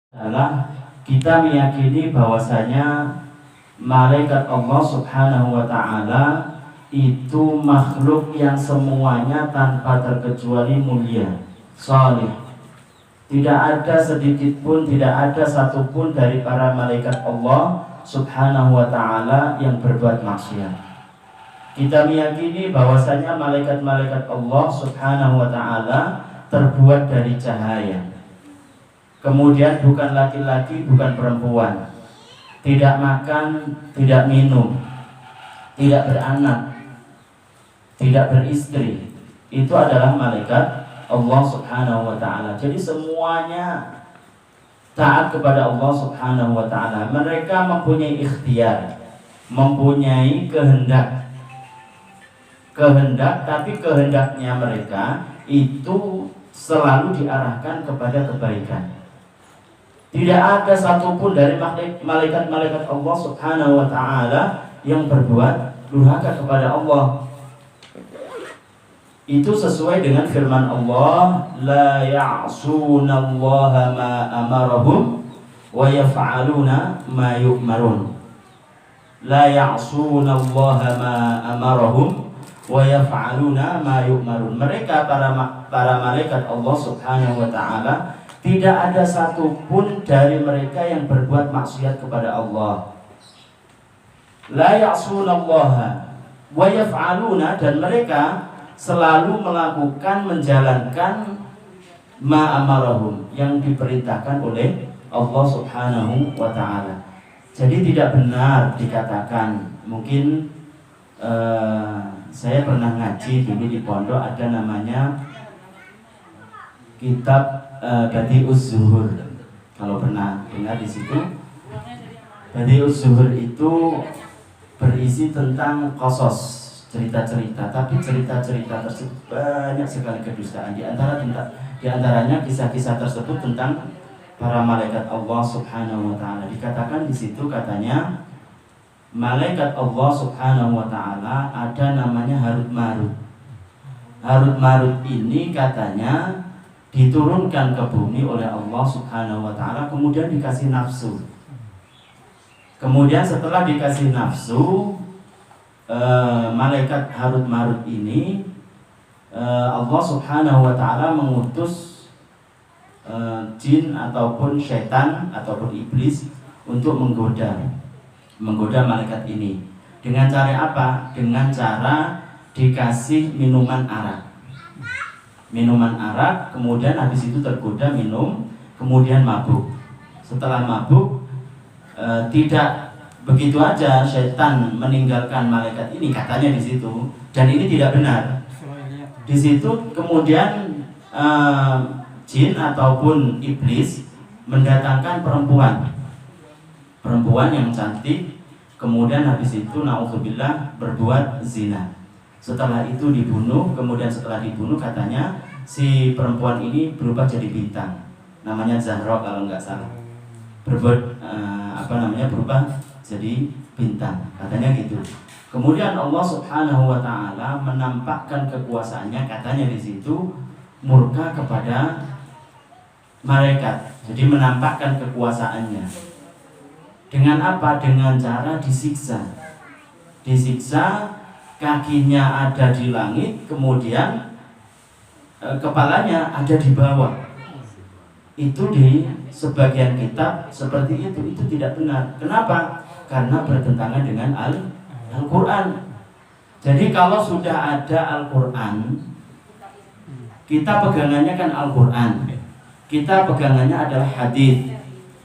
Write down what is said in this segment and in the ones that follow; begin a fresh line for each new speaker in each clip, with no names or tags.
adalah kita meyakini bahwasanya malaikat Allah Subhanahu wa Ta'ala itu makhluk yang semuanya tanpa terkecuali mulia, salih. Tidak ada sedikit pun, tidak ada satupun dari para malaikat Allah Subhanahu wa Ta'ala yang berbuat maksiat. Kita meyakini bahwasanya malaikat-malaikat Allah Subhanahu wa Ta'ala terbuat dari cahaya. Kemudian bukan laki-laki, bukan perempuan, tidak makan, tidak minum, tidak beranak, tidak beristri. Itu adalah malaikat Allah Subhanahu wa Ta'ala. Jadi semuanya taat kepada Allah Subhanahu wa Ta'ala. Mereka mempunyai ikhtiar, mempunyai kehendak, tapi kehendaknya mereka itu selalu diarahkan kepada kebaikan. Tidak ada satupun dari malaikat-malaikat Allah Subhanahu wa Ta'ala yang berbuat durhaka kepada Allah. Itu sesuai dengan firman Allah, la ya'sunallaha ma amarahum wa yaf'aluna ma yu'marun. La ya'sunallaha ma amarahum wa yaf'aluna ma yu'marun. Mereka para malaikat Allah Subhanahu wa Ta'ala, tidak ada satupun dari mereka yang berbuat maksiat kepada Allah. La ya'sunallaha wa yaf'aluna, dan mereka selalu melakukan, menjalankan ma amarahum, yang diperintahkan oleh Allah Subhanahu wa Ta'ala. Jadi tidak benar dikatakan, mungkin saya pernah ngaji dulu di pondok, ada namanya kitab Badi'uz Zuhur. Kalau pernah dengar di situ, Badi'uz Zuhur itu berisi tentang qasas, cerita-cerita, tapi cerita-cerita tersebut banyak sekali kedustaan. Di antaranya kisah-kisah tersebut tentang para malaikat Allah Subhanahu wa Ta'ala. Dikatakan di situ, katanya malaikat Allah Subhanahu wa Ta'ala ada namanya Harut Marut. Harut Marut ini katanya diturunkan ke bumi oleh Allah Subhanahu wa Ta'ala, kemudian dikasih nafsu. Kemudian setelah dikasih nafsu, malaikat Harut Marut ini Allah Subhanahu wa Ta'ala mengutus jin ataupun syaitan ataupun iblis untuk menggoda malaikat ini. Dengan cara apa? Dengan cara dikasih minuman arak. Kemudian habis itu tergoda minum, kemudian mabuk. Setelah mabuk, tidak begitu aja syaitan meninggalkan malaikat ini, katanya di situ, dan ini tidak benar. Di situ kemudian jin ataupun iblis mendatangkan perempuan yang cantik, kemudian habis itu naudzubillah berbuat zina. Setelah itu dibunuh, kemudian setelah dibunuh katanya si perempuan ini berubah jadi bintang, namanya Zahra kalau nggak salah, berubah jadi bintang, katanya gitu. Kemudian Allah Subhanahu wa Ta'ala menampakkan kekuasaannya, katanya di situ murka kepada malaikat. Jadi menampakkan kekuasaannya dengan apa? Dengan cara disiksa, kakinya ada di langit, kemudian kepalanya ada di bawah. Itu di sebagian kitab seperti itu tidak benar. Kenapa? Karena bertentangan dengan Al-Quran. Jadi kalau sudah ada Al-Quran, kita pegangannya kan Al-Quran, kita pegangannya adalah hadis,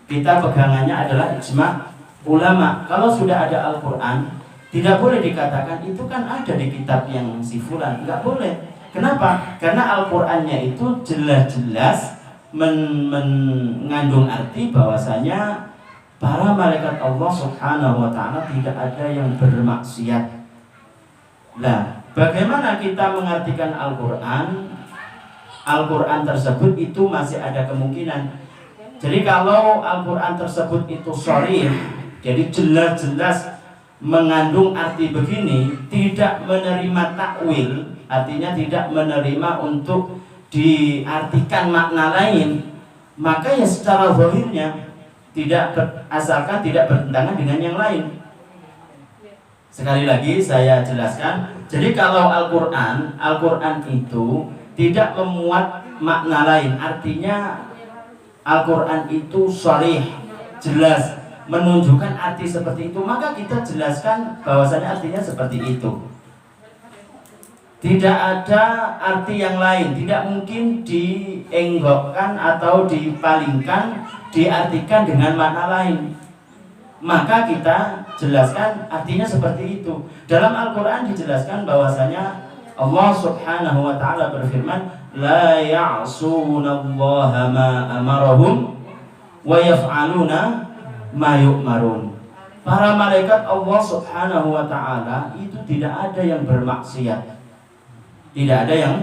kita pegangannya adalah ijma' ulama. Kalau sudah ada Al-Quran, tidak boleh dikatakan itu kan ada di kitab yang si fulan, nggak boleh. Kenapa? Karena Al-Qur'annya itu jelas-jelas mengandung arti bahwasanya para malaikat Allah Subhanahu wa Ta'ala tidak ada yang bermaksiat. Nah, bagaimana kita mengartikan Al-Qur'an? Al-Qur'an tersebut itu masih ada kemungkinan. Jadi kalau Al-Qur'an tersebut itu sharih, jadi jelas-jelas mengandung arti begini, tidak menerima takwil, artinya tidak menerima untuk diartikan makna lain, maka ya secara zahirnya asalkan tidak bertentangan dengan yang lain. Sekali lagi saya jelaskan, jadi kalau Al-Quran itu tidak memuat makna lain, artinya Al-Quran itu sharih, jelas, menunjukkan arti seperti itu, maka kita jelaskan bahwasanya artinya seperti itu. Tidak ada arti yang lain, tidak mungkin dienggokkan atau dipalingkan, diartikan dengan makna lain. Maka kita jelaskan artinya seperti itu. Dalam Al-Quran dijelaskan bahwasanya Allah Subhanahu wa ta'ala berfirman, la ya'sunallaha ma amarahum wa yaf'aluna ma yu'marun. Para malaikat Allah Subhanahu wa ta'ala itu tidak ada yang bermaksiat. Tidak ada yang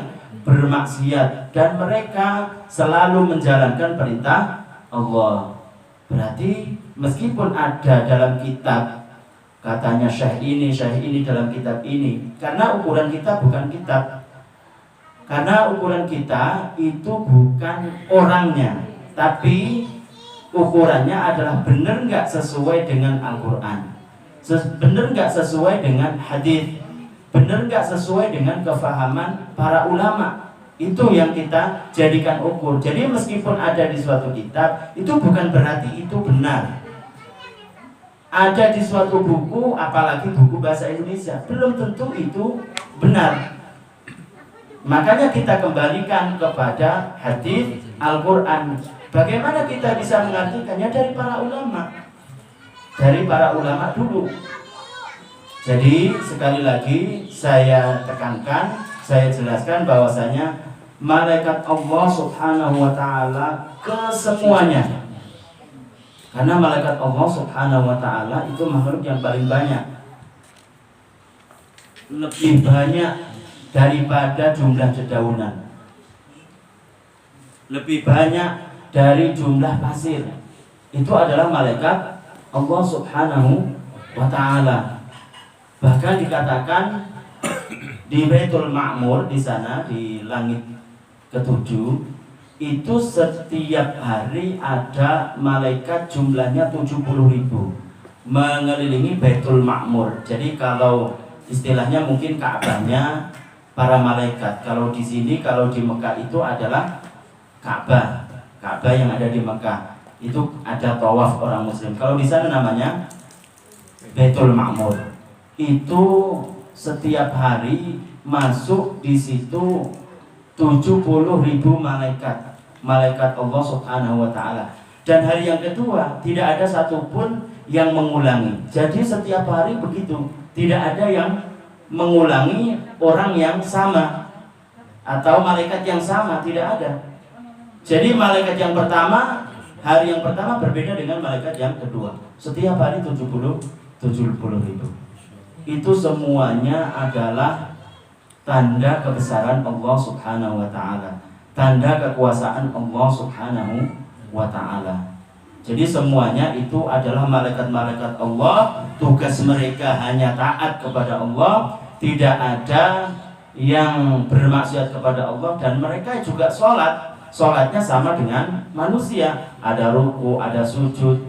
bermaksiat dan mereka selalu menjalankan perintah Allah. Berarti meskipun ada dalam kitab katanya syekh ini dalam kitab ini, karena ukuran kita bukan kitab. Karena ukuran kita itu bukan orangnya, tapi ukurannya adalah benar nggak sesuai dengan Al-Quran, benar nggak sesuai dengan hadis, benar nggak sesuai dengan kefahaman para ulama. Itu yang kita jadikan ukur. Jadi meskipun ada di suatu kitab, itu bukan berarti itu benar. Ada di suatu buku, apalagi buku bahasa Indonesia, belum tentu itu benar. Makanya kita kembalikan kepada hadis Al-Quran. Bagaimana kita bisa mengartikannya? Dari para ulama. Dari para ulama dulu. Jadi sekali lagi saya tekankan, saya jelaskan bahwasanya malaikat Allah Subhanahu wa ta'ala kesemuanya. Karena malaikat Allah Subhanahu wa ta'ala itu makhluk yang paling banyak. Lebih banyak daripada jumlah dedaunan. Lebih banyak dari jumlah pasir. Itu adalah malaikat Allah Subhanahu wa ta'ala. Bahkan dikatakan di Baitul Ma'mur, di sana di langit ketujuh, itu setiap hari ada malaikat jumlahnya 70.000 mengelilingi Baitul Ma'mur. Jadi kalau istilahnya mungkin Ka'bahnya para malaikat. Kalau di sini, kalau di Mekah itu adalah Ka'bah yang ada di Mekah. Itu ada tawaf orang muslim. Kalau di sana namanya Baitul Ma'mur. Itu setiap hari masuk di situ 70.000 malaikat Allah Subhanahu wa ta'ala. Dan hari yang kedua tidak ada satupun yang mengulangi. Jadi setiap hari begitu, tidak ada yang mengulangi orang yang sama atau malaikat yang sama, tidak ada. Jadi malaikat yang pertama, hari yang pertama berbeda dengan malaikat yang kedua. Setiap hari 70.000. Itu semuanya adalah tanda kebesaran Allah Subhanahu wa ta'ala, tanda kekuasaan Allah Subhanahu wa ta'ala. Jadi semuanya itu adalah malaikat-malaikat Allah. Tugas mereka hanya taat kepada Allah, tidak ada yang bermaksiat kepada Allah. Dan mereka juga sholatnya sama dengan manusia, ada ruku, ada sujud.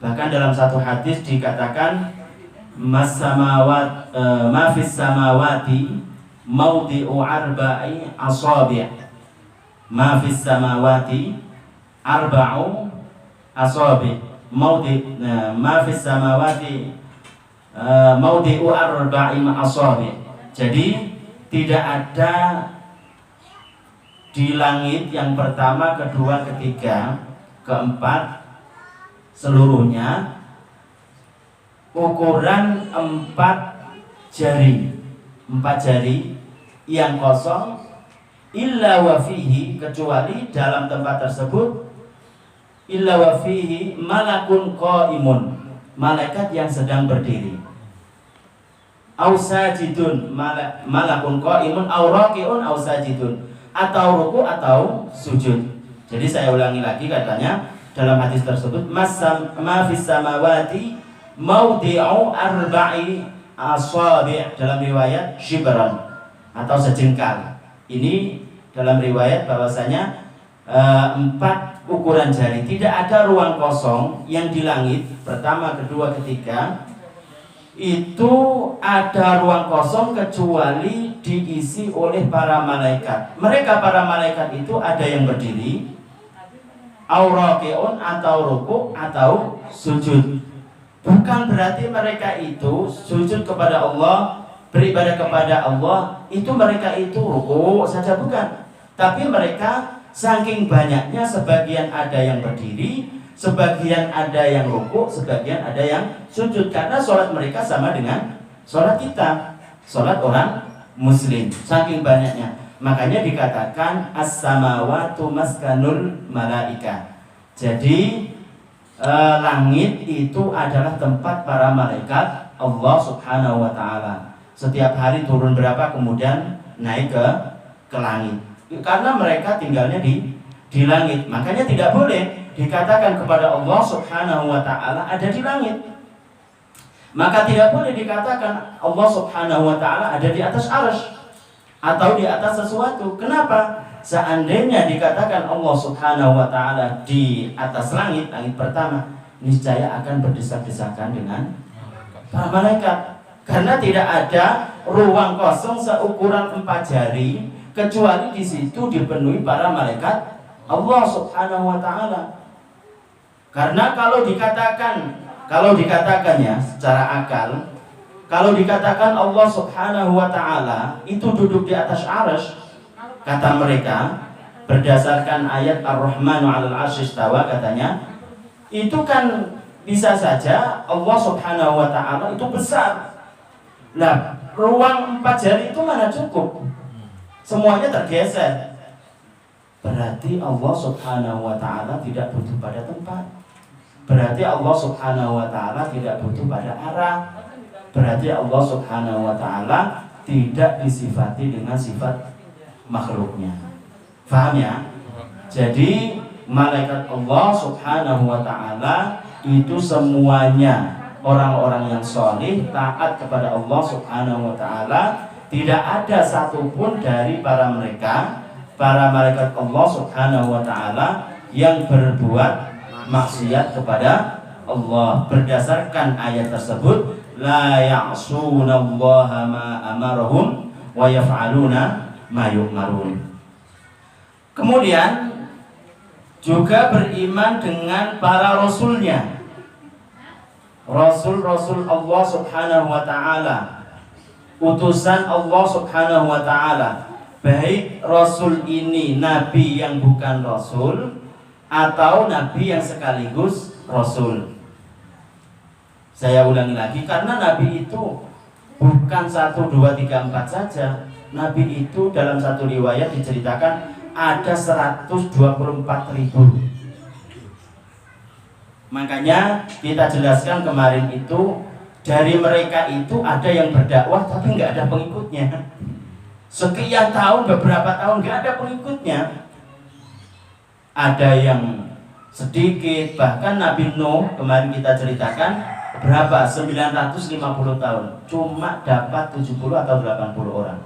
Bahkan dalam satu hadis dikatakan ma fis samawati mawdi'u arba'i asabi'. Ma fis samawati arba'u asabi'. Ma fis samawati mawdi'u arba'i asabi'. Jadi tidak ada di langit yang pertama, kedua, ketiga, keempat seluruhnya ukuran 4 jari yang kosong, illa wa fihi, kecuali dalam tempat tersebut, illa wa fihi malakun qaimun, malaikat yang sedang berdiri, au sajidun, malakun qaimun au raki'un au sajidun, atau ruku atau sujud. Jadi saya ulangi lagi, katanya dalam hadis tersebut ma fis samawati maudi'u arba'i asabi', dalam riwayat shibran atau sejengkal. Ini dalam riwayat bahwasanya 4 ukuran jari. Tidak ada ruang kosong yang di langit pertama, kedua, ketiga itu ada ruang kosong kecuali diisi oleh para malaikat. Mereka para malaikat itu ada yang berdiri, auraqiun atau rukuk atau sujud. Bukan berarti mereka itu sujud kepada Allah, beribadah kepada Allah, itu mereka itu rukuk saja, bukan. Tapi mereka saking banyaknya, sebagian ada yang berdiri, sebagian ada yang rukuk, sebagian ada yang sujud. Karena sholat mereka sama dengan sholat kita, sholat orang muslim, saking banyaknya. Makanya dikatakan as-samawatu maskanul malaika. Jadi langit itu adalah tempat para malaikat Allah subhanahu wa ta'ala. Setiap hari turun berapa, kemudian naik ke langit. Karena mereka tinggalnya di langit. Makanya tidak boleh dikatakan kepada Allah subhanahu wa ta'ala ada di langit. Maka tidak boleh dikatakan Allah subhanahu wa ta'ala ada di atas arsy atau di atas sesuatu. Kenapa? Seandainya dikatakan Allah subhanahu wa ta'ala di atas langit, langit pertama, niscaya akan berdesak-desakan dengan para malaikat. Karena tidak ada ruang kosong seukuran 4 jari kecuali di situ dipenuhi para malaikat Allah subhanahu wa ta'ala. Karena kalau dikatakan ya secara akal, kalau dikatakan Allah subhanahu wa ta'ala itu duduk di atas arsy, kata mereka berdasarkan ayat Ar-Rahmanu 'alal 'arsy istawa, katanya itu kan bisa saja Allah subhanahu wa ta'ala itu besar. Nah, ruang 4 jari itu mana cukup, semuanya tergeser. Berarti Allah subhanahu wa ta'ala tidak butuh pada tempat. Berarti Allah subhanahu wa ta'ala tidak butuh pada arah. Berarti Allah subhanahu wa ta'ala tidak disifati dengan sifat makhluknya. Faham ya? Jadi malaikat Allah subhanahu wa ta'ala itu semuanya orang-orang yang soleh, taat kepada Allah subhanahu wa ta'ala. Tidak ada satupun dari para malaikat Allah subhanahu wa ta'ala yang berbuat maksiat kepada Allah. Berdasarkan ayat tersebut, la ya'sunallaha ma amarahum wa yaf'aluna ma yu'marun. Kemudian juga beriman dengan para rasulnya, rasul-rasul Allah subhanahu wa ta'ala, utusan Allah subhanahu wa ta'ala. Baik rasul ini nabi yang bukan rasul atau nabi yang sekaligus rasul. Saya ulangi lagi, karena nabi itu bukan 1, 2, 3, 4 saja. Nabi itu dalam satu riwayat diceritakan ada 124.000. Makanya kita jelaskan kemarin itu, dari mereka itu ada yang berdakwah tapi nggak ada pengikutnya. Sekian tahun, beberapa tahun nggak ada pengikutnya. Ada yang sedikit, bahkan Nabi Nuh kemarin kita ceritakan berapa? 950 tahun, cuma dapat 70 atau 80 orang.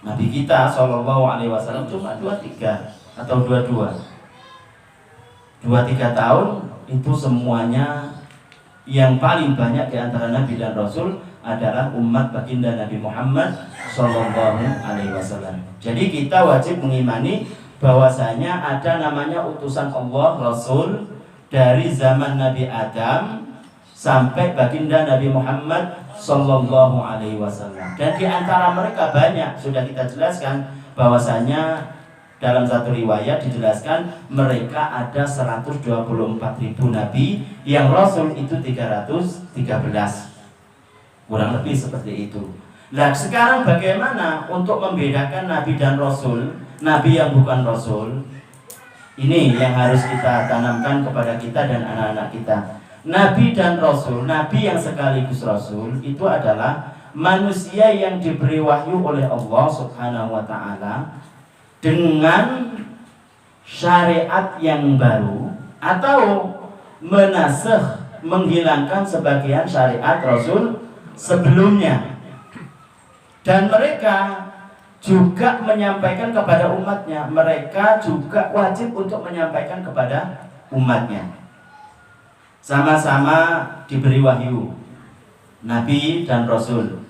Nabi kita Shallallahu Alaihi Wasallam cuma 23 atau 22 tahun. Itu semuanya yang paling banyak di antara Nabi dan Rasul adalah umat baginda Nabi Muhammad Shallallahu Alaihi Wasallam. Jadi kita wajib mengimani bahwasanya ada namanya utusan Allah Rasul dari zaman Nabi Adam sampai baginda Nabi Muhammad Sallallahu Alaihi Wasallam. Dan di antara mereka banyak, sudah kita jelaskan bahwasanya dalam satu riwayat dijelaskan mereka ada 124.000 nabi, yang rasul itu 313, kurang lebih seperti itu. Nah sekarang bagaimana untuk membedakan nabi dan rasul, nabi yang bukan rasul? Ini yang harus kita tanamkan kepada kita dan anak-anak kita. Nabi dan Rasul, Nabi yang sekaligus Rasul itu adalah manusia yang diberi wahyu oleh Allah subhanahu wa ta'ala dengan syariat yang baru atau menasakh, menghilangkan sebagian syariat Rasul sebelumnya. Dan mereka juga menyampaikan kepada umatnya. Mereka juga wajib untuk menyampaikan kepada umatnya. Sama-sama diberi wahyu, Nabi dan Rasul.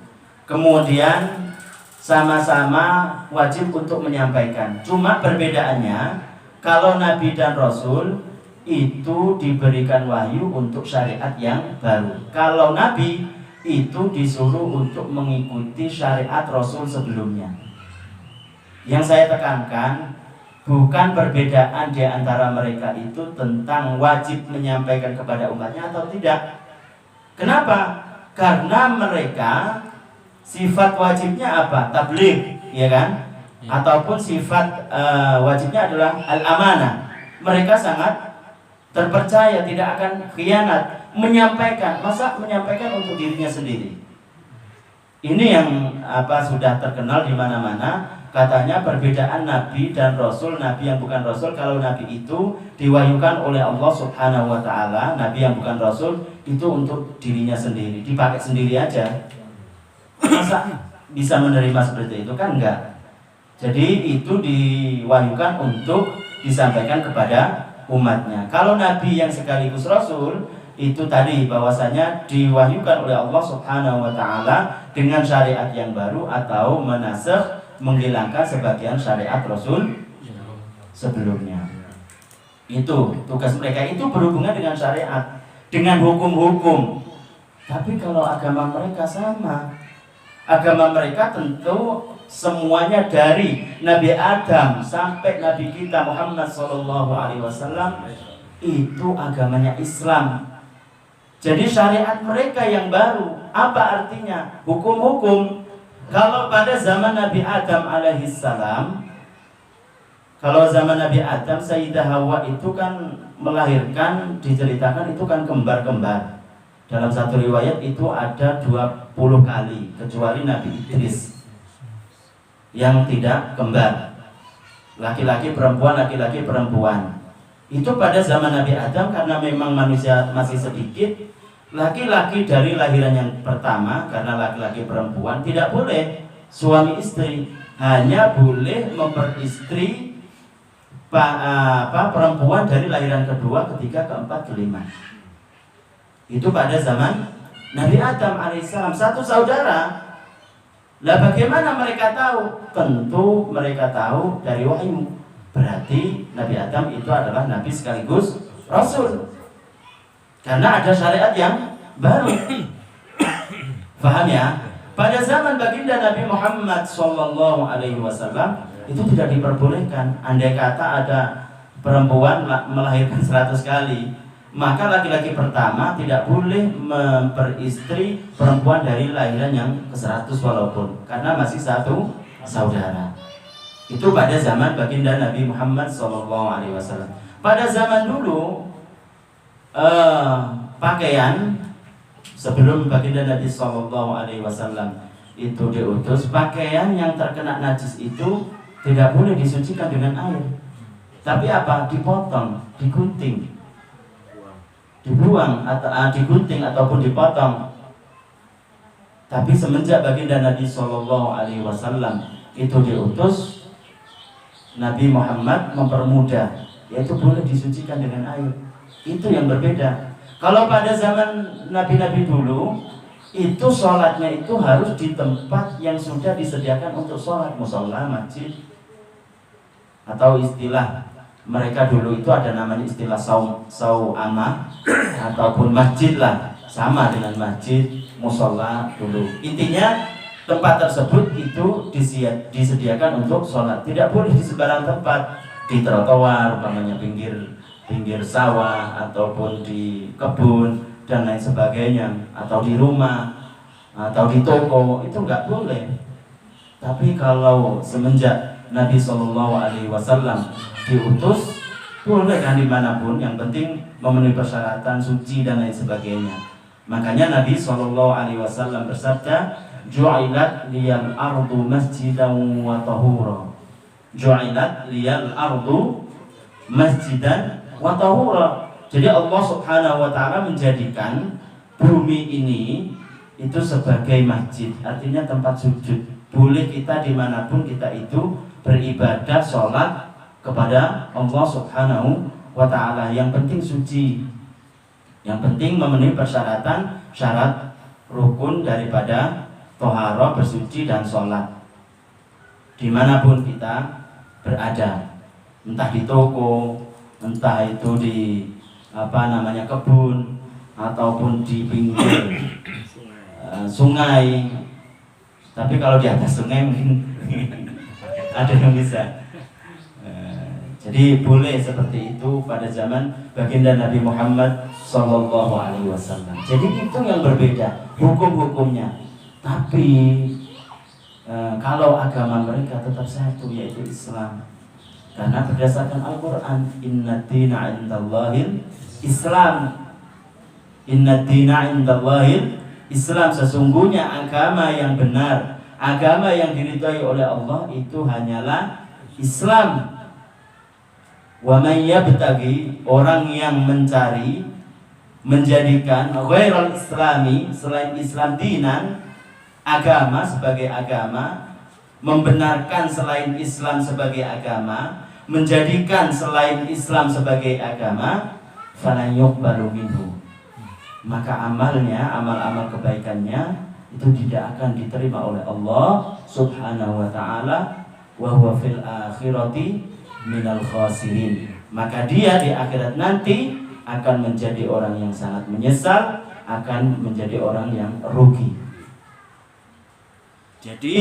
Kemudian sama-sama wajib untuk menyampaikan. Cuma perbedaannya, kalau Nabi dan Rasul itu diberikan wahyu untuk syariat yang baru. Kalau Nabi itu disuruh untuk mengikuti syariat Rasul sebelumnya. Yang saya tekankan bukan perbedaan di antara mereka itu tentang wajib menyampaikan kepada umatnya atau tidak. Kenapa? Karena mereka sifat wajibnya apa? Tabligh, ya kan? Ataupun sifat wajibnya adalah al-amanah. Mereka sangat terpercaya, tidak akan khianat, menyampaikan. Masa menyampaikan untuk dirinya sendiri? Ini yang sudah terkenal di mana-mana. Katanya perbedaan Nabi dan Rasul. Nabi yang bukan Rasul, kalau Nabi itu diwahyukan oleh Allah Subhanahu wa ta'ala. Nabi yang bukan Rasul itu untuk dirinya sendiri, dipakai sendiri aja. Masa bisa menerima seperti itu? Kan enggak. Jadi itu diwahyukan untuk disampaikan kepada umatnya. Kalau Nabi yang sekaligus Rasul itu tadi bahwasanya diwahyukan oleh Allah Subhanahu wa ta'ala dengan syariat yang baru atau menasakh, menghilangkan sebagian syariat Rasul sebelumnya. Itu tugas mereka, itu berhubungan dengan syariat, dengan hukum-hukum. Tapi kalau agama mereka sama. Agama mereka tentu semuanya dari Nabi Adam sampai Nabi kita Muhammad SAW itu agamanya Islam. Jadi syariat mereka yang baru. Apa artinya? Hukum-hukum. Kalau pada zaman Nabi Adam alaihissalam, kalau zaman Nabi Adam, Sayyidah Hawa itu kan melahirkan, diceritakan itu kan kembar-kembar. Dalam satu riwayat itu ada 20 kali, kecuali Nabi Idris yang tidak kembar. Laki-laki perempuan, laki-laki perempuan. Itu pada zaman Nabi Adam karena memang manusia masih sedikit. Laki-laki dari lahiran yang pertama, karena laki-laki perempuan tidak boleh suami istri, hanya boleh memperistri perempuan dari lahiran kedua, ketiga, keempat, kelima. Itu pada zaman Nabi Adam alaihissalam, satu saudara. Lah bagaimana mereka tahu? Tentu mereka tahu dari wahyu. Berarti Nabi Adam itu adalah Nabi sekaligus Rasul. Karena ada syariat yang baru. Paham ya? Pada zaman baginda Nabi Muhammad SAW itu tidak diperbolehkan. Andai kata ada perempuan melahirkan 100 kali, maka laki-laki pertama tidak boleh memperistri perempuan dari lahiran yang ke-100 walaupun, karena masih satu saudara. Itu pada zaman baginda Nabi Muhammad SAW. Pada zaman dulu pakaian sebelum baginda Nabi SAW itu diutus, pakaian yang terkena najis itu tidak boleh disucikan dengan air. Tapi apa? Dipotong, digunting, dibuang atau digunting ataupun dipotong. Tapi semenjak baginda Nabi SAW itu diutus, Nabi Muhammad mempermudah, yaitu boleh disucikan dengan air. Itu yang berbeda. Kalau pada zaman Nabi-Nabi dulu, itu sholatnya itu harus di tempat yang sudah disediakan untuk sholat, musola, masjid, atau istilah mereka dulu itu ada namanya istilah sau'amah ataupun masjid lah, sama dengan masjid, musola dulu. Intinya tempat tersebut itu disediakan untuk sholat. Tidak boleh di sembarang tempat, di trotoar, umpamanya pinggir sawah ataupun di kebun dan lain sebagainya, atau di rumah atau di toko, itu nggak boleh. Tapi kalau semenjak Nabi SAW diutus, boleh kan dimanapun, yang penting memenuhi persyaratan suci dan lain sebagainya. Makanya Nabi SAW bersabda, ju'ilat liyal ardu masjidan wa tahura. Ju'ilat liyal ardu masjidan wa tahura. Jadi Allah Subhanahu wa ta'ala menjadikan bumi ini itu sebagai masjid, artinya tempat sujud. boleh kita dimanapun kita itu beribadah, sholat kepada Allah Subhanahu wa ta'ala. Yang penting suci, yang penting memenuhi persyaratan syarat rukun daripada toharo, bersuci dan sholat dimanapun kita berada, entah di toko, entah itu di kebun, ataupun di pinggir sungai. Tapi kalau di atas sungai mungkin ada yang bisa. Jadi boleh seperti itu pada zaman baginda Nabi Muhammad SAW. Jadi itu yang berbeda hukum-hukumnya. Tapi kalau agama mereka tetap satu, yaitu Islam. Karena berdasarkan Al-Quran, Inna dina indallahil Islam. Inna dina indallahil Islam. Sesungguhnya agama yang benar, agama yang diridhai oleh Allah itu hanyalah Islam. Wa may yabtaghi, orang yang mencari, menjadikan ghairal islami, selain Islam, dinan, agama sebagai agama, membenarkan selain Islam sebagai agama, menjadikan selain Islam sebagai agama, falan yuqbalu minhu, maka amalnya, amal-amal kebaikannya itu tidak akan diterima oleh Allah Subhanahu wa ta'ala, wa huwa fil akhirati minal khasirin. Maka dia di akhirat nanti akan menjadi orang yang sangat menyesal, akan menjadi orang yang rugi. Jadi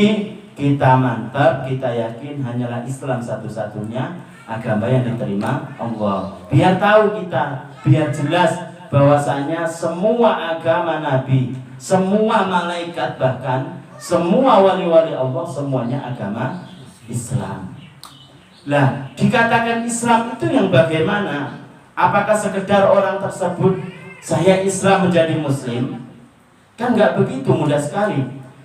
kita mantap, kita yakin hanyalah Islam satu-satunya agama yang diterima Allah. Biar tahu kita, biar jelas bahwasanya semua agama Nabi, semua malaikat, bahkan semua wali-wali Allah, semuanya agama Islam. Lah, dikatakan Islam itu yang bagaimana? Apakah sekedar orang tersebut saya Islam menjadi Muslim? Kan nggak begitu mudah sekali.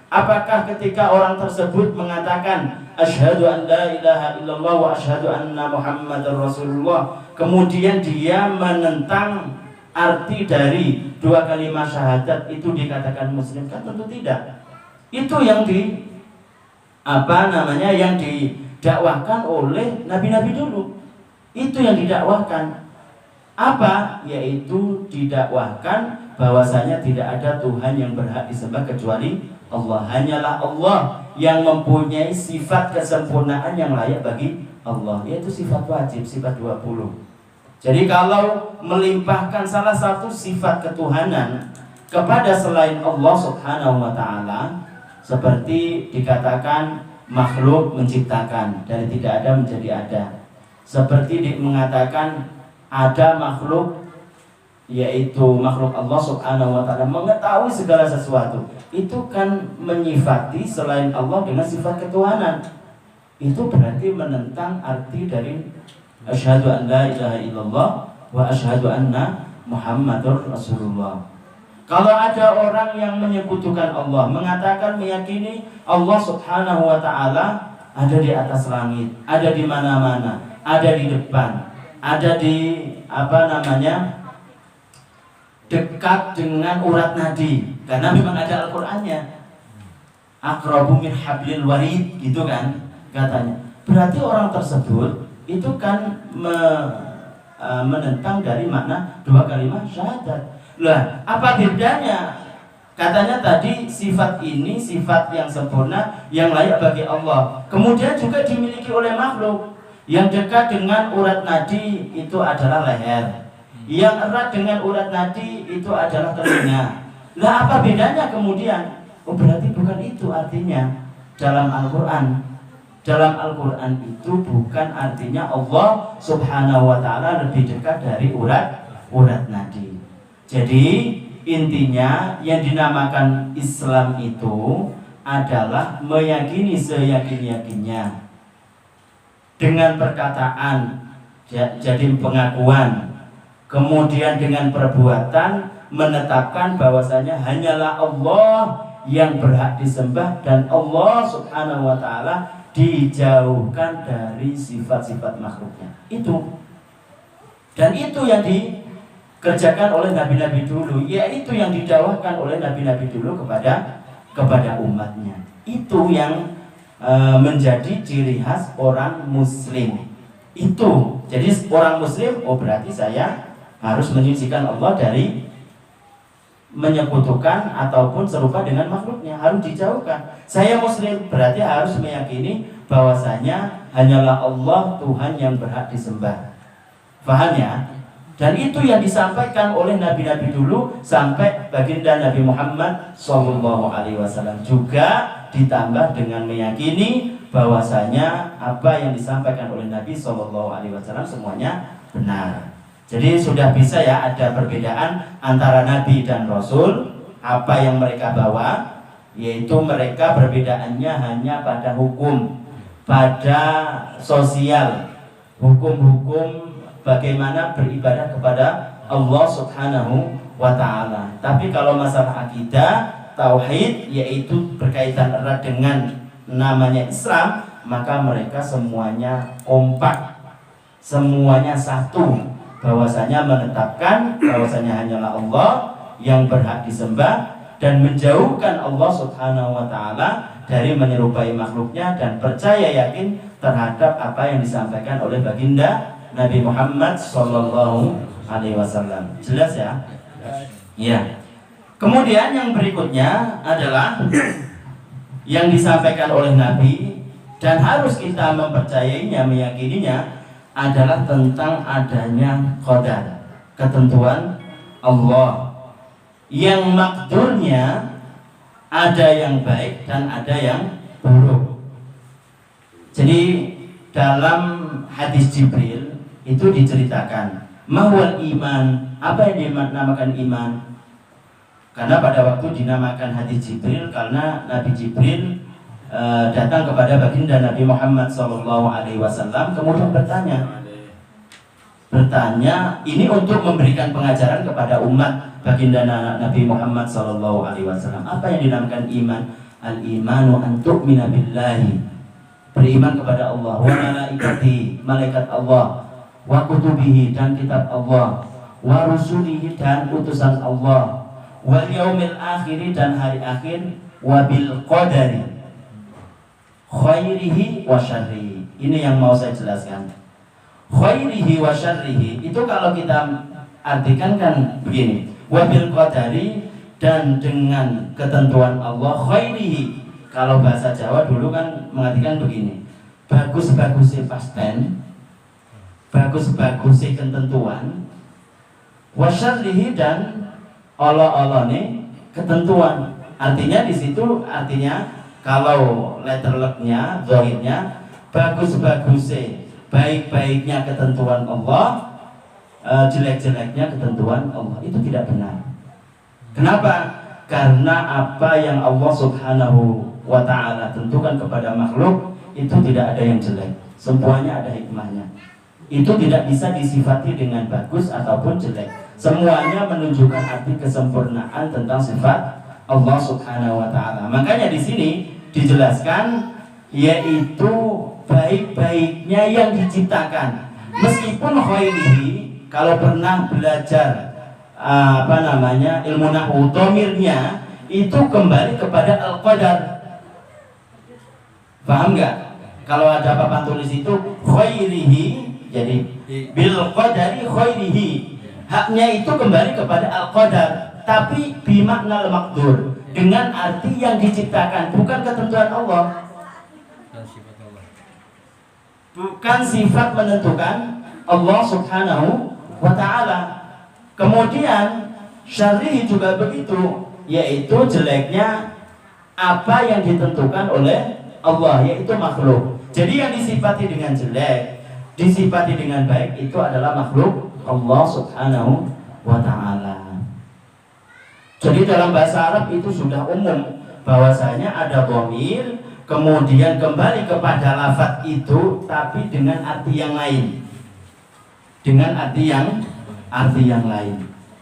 Apakah ketika orang tersebut mengatakan asyhadu an la ilaha illallah wa asyhadu anna muhammadar rasulullah, kemudian dia menentang arti dari dua kalimat syahadat, itu dikatakan Muslim? Kan tentu tidak. Itu yang yang didakwahkan oleh nabi-nabi dulu. Itu yang didakwahkan. Apa? Yaitu didakwahkan bahwasanya tidak ada Tuhan yang berhak disembah kecuali Allah. Hanyalah Allah yang mempunyai sifat kesempurnaan yang layak bagi Allah, yaitu sifat wajib, sifat 20. Jadi kalau melimpahkan salah satu sifat ketuhanan kepada selain Allah Subhanahu wa ta'ala, seperti dikatakan makhluk menciptakan dari tidak ada menjadi ada, seperti mengatakan ada makhluk, yaitu makhluk Allah Subhanahu wa ta'ala mengetahui segala sesuatu, itu kan menyifati selain Allah dengan sifat ketuhanan. Itu berarti menentang arti dari asyhadu an la ilaha illallah wa asyhadu anna muhammadur rasulullah. Kalau ada orang yang menyekutukan Allah, mengatakan meyakini Allah Subhanahu wa ta'ala ada di atas langit, ada di mana-mana, ada di depan, ada di dekat dengan urat nadi, karena memang ada Al-Qur'annya. Aqrabu min hablil warid, gitu kan katanya. Berarti orang tersebut itu kan menentang dari makna dua kalimat syahadat. Lah, apa bedanya? Katanya tadi sifat ini sifat yang sempurna, yang layak bagi Allah. Kemudian juga dimiliki oleh makhluk. Yang dekat dengan urat nadi itu adalah leher. Yang erat dengan urat nadi itu adalah telinga. Lah, apa bedanya kemudian? Oh, berarti bukan itu artinya dalam Al-Quran. Dalam Al-Quran itu bukan artinya Allah Subhanahu wa ta'ala lebih dekat dari urat nadi. Jadi intinya yang dinamakan Islam itu adalah meyakini seyakin-yakinnya dengan perkataan, jadi pengakuan, kemudian dengan perbuatan menetapkan bahwasanya hanyalah Allah yang berhak disembah, dan Allah Subhanahu wa ta'ala dijauhkan dari sifat-sifat makhluknya. Itu. Dan itu yang dikerjakan oleh nabi-nabi dulu, yaitu yang didakwahkan oleh nabi-nabi dulu kepada umatnya. Itu yang menjadi ciri khas orang muslim. Itu jadi orang muslim, oh berarti saya harus menyucikan Allah dari menyekutukan ataupun serupa dengan makhluknya, harus dijauhkan. Saya muslim berarti harus meyakini bahwasanya hanyalah Allah Tuhan yang berhak disembah. Paham ya? Dan itu yang disampaikan oleh nabi-nabi dulu sampai baginda Nabi Muhammad SAW, juga ditambah dengan meyakini bahwasanya apa yang disampaikan oleh Nabi SAW semuanya benar. Jadi sudah bisa ya ada perbedaan antara Nabi dan Rasul. Apa yang mereka bawa, yaitu mereka perbedaannya hanya pada hukum, pada sosial, hukum-hukum bagaimana beribadah kepada Allah Subhanahu wa ta'ala. Tapi kalau masalah akidah, tauhid, yaitu berkaitan erat dengan namanya Islam, maka mereka semuanya kompak, semuanya satu, bahwasanya menetapkan bahwasanya hanyalah Allah yang berhak disembah dan menjauhkan Allah Subhanahu wa ta'ala dari menyerupai makhluknya, dan percaya yakin terhadap apa yang disampaikan oleh baginda Nabi Muhammad Sallallahu Alaihi Wasallam. Jelas ya? Ya. Kemudian yang berikutnya adalah yang disampaikan oleh Nabi dan harus kita mempercayainya, meyakininya, adalah tentang adanya qadar, ketentuan Allah yang makdurnya ada yang baik dan ada yang buruk. Jadi dalam hadis Jibril itu diceritakan mahwal iman, apa yang dinamakan iman. Karena pada waktu dinamakan hadis Jibril karena Nabi Jibril datang kepada baginda Nabi Muhammad SAW, kemudian bertanya ini untuk memberikan pengajaran kepada umat baginda Nabi Muhammad SAW. Apa yang dinamakan iman? Al-imanu an tu'mina billahi, beriman kepada Allah, wa malaikati, malaikat Allah, wa kutubihi, dan kitab Allah, wa rusulihi, dan utusan Allah, wal yaumil akhiri, dan hari akhir, wa bil qadari khairihi wa syarrihi. Ini yang mau saya jelaskan. Khairihi wa syarrihi itu kalau kita artikan kan begini, wa bil qadari, dan dengan ketentuan Allah. Khairihi kalau bahasa Jawa dulu kan mengartikan begini, bagus-bagusnya pasten, bagus-bagusnya ketentuan, wa syarrihi, dan Allah-Allahnya ketentuan. Artinya di situ artinya kalau letter luck-nya, zahirnya, bagus-bagusnya, baik-baiknya ketentuan Allah, jelek-jeleknya ketentuan Allah, itu tidak benar. Kenapa? Karena apa yang Allah Subhanahu wa ta'ala tentukan kepada makhluk itu tidak ada yang jelek, semuanya ada hikmahnya. Itu tidak bisa disifati dengan bagus ataupun jelek. Semuanya menunjukkan arti kesempurnaan tentang sifat Allah Subhanahu wa ta'ala. Makanya di sini dijelaskan yaitu baik-baiknya yang diciptakan. Meskipun khairihi, kalau pernah belajar ilmu nahwu, dhamirnya itu kembali kepada al-qadar. Paham nggak? Kalau ada papan tulis itu khairihi, jadi bil qadari khairihi, haknya itu kembali kepada al-qadar, tapi bimakna al-maqdur, dengan arti yang diciptakan, bukan ketentuan Allah, bukan sifat menentukan Allah Subhanahu wa ta'ala. Kemudian syarri juga begitu, yaitu jeleknya apa yang ditentukan oleh Allah, yaitu makhluk. Jadi yang disifati dengan jelek, disifati dengan baik, itu adalah makhluk Allah Subhanahu wa ta'ala. Jadi dalam bahasa Arab itu sudah umum bahwasanya ada dhamir, kemudian kembali kepada lafaz itu, tapi dengan arti yang lain, dengan arti yang lain.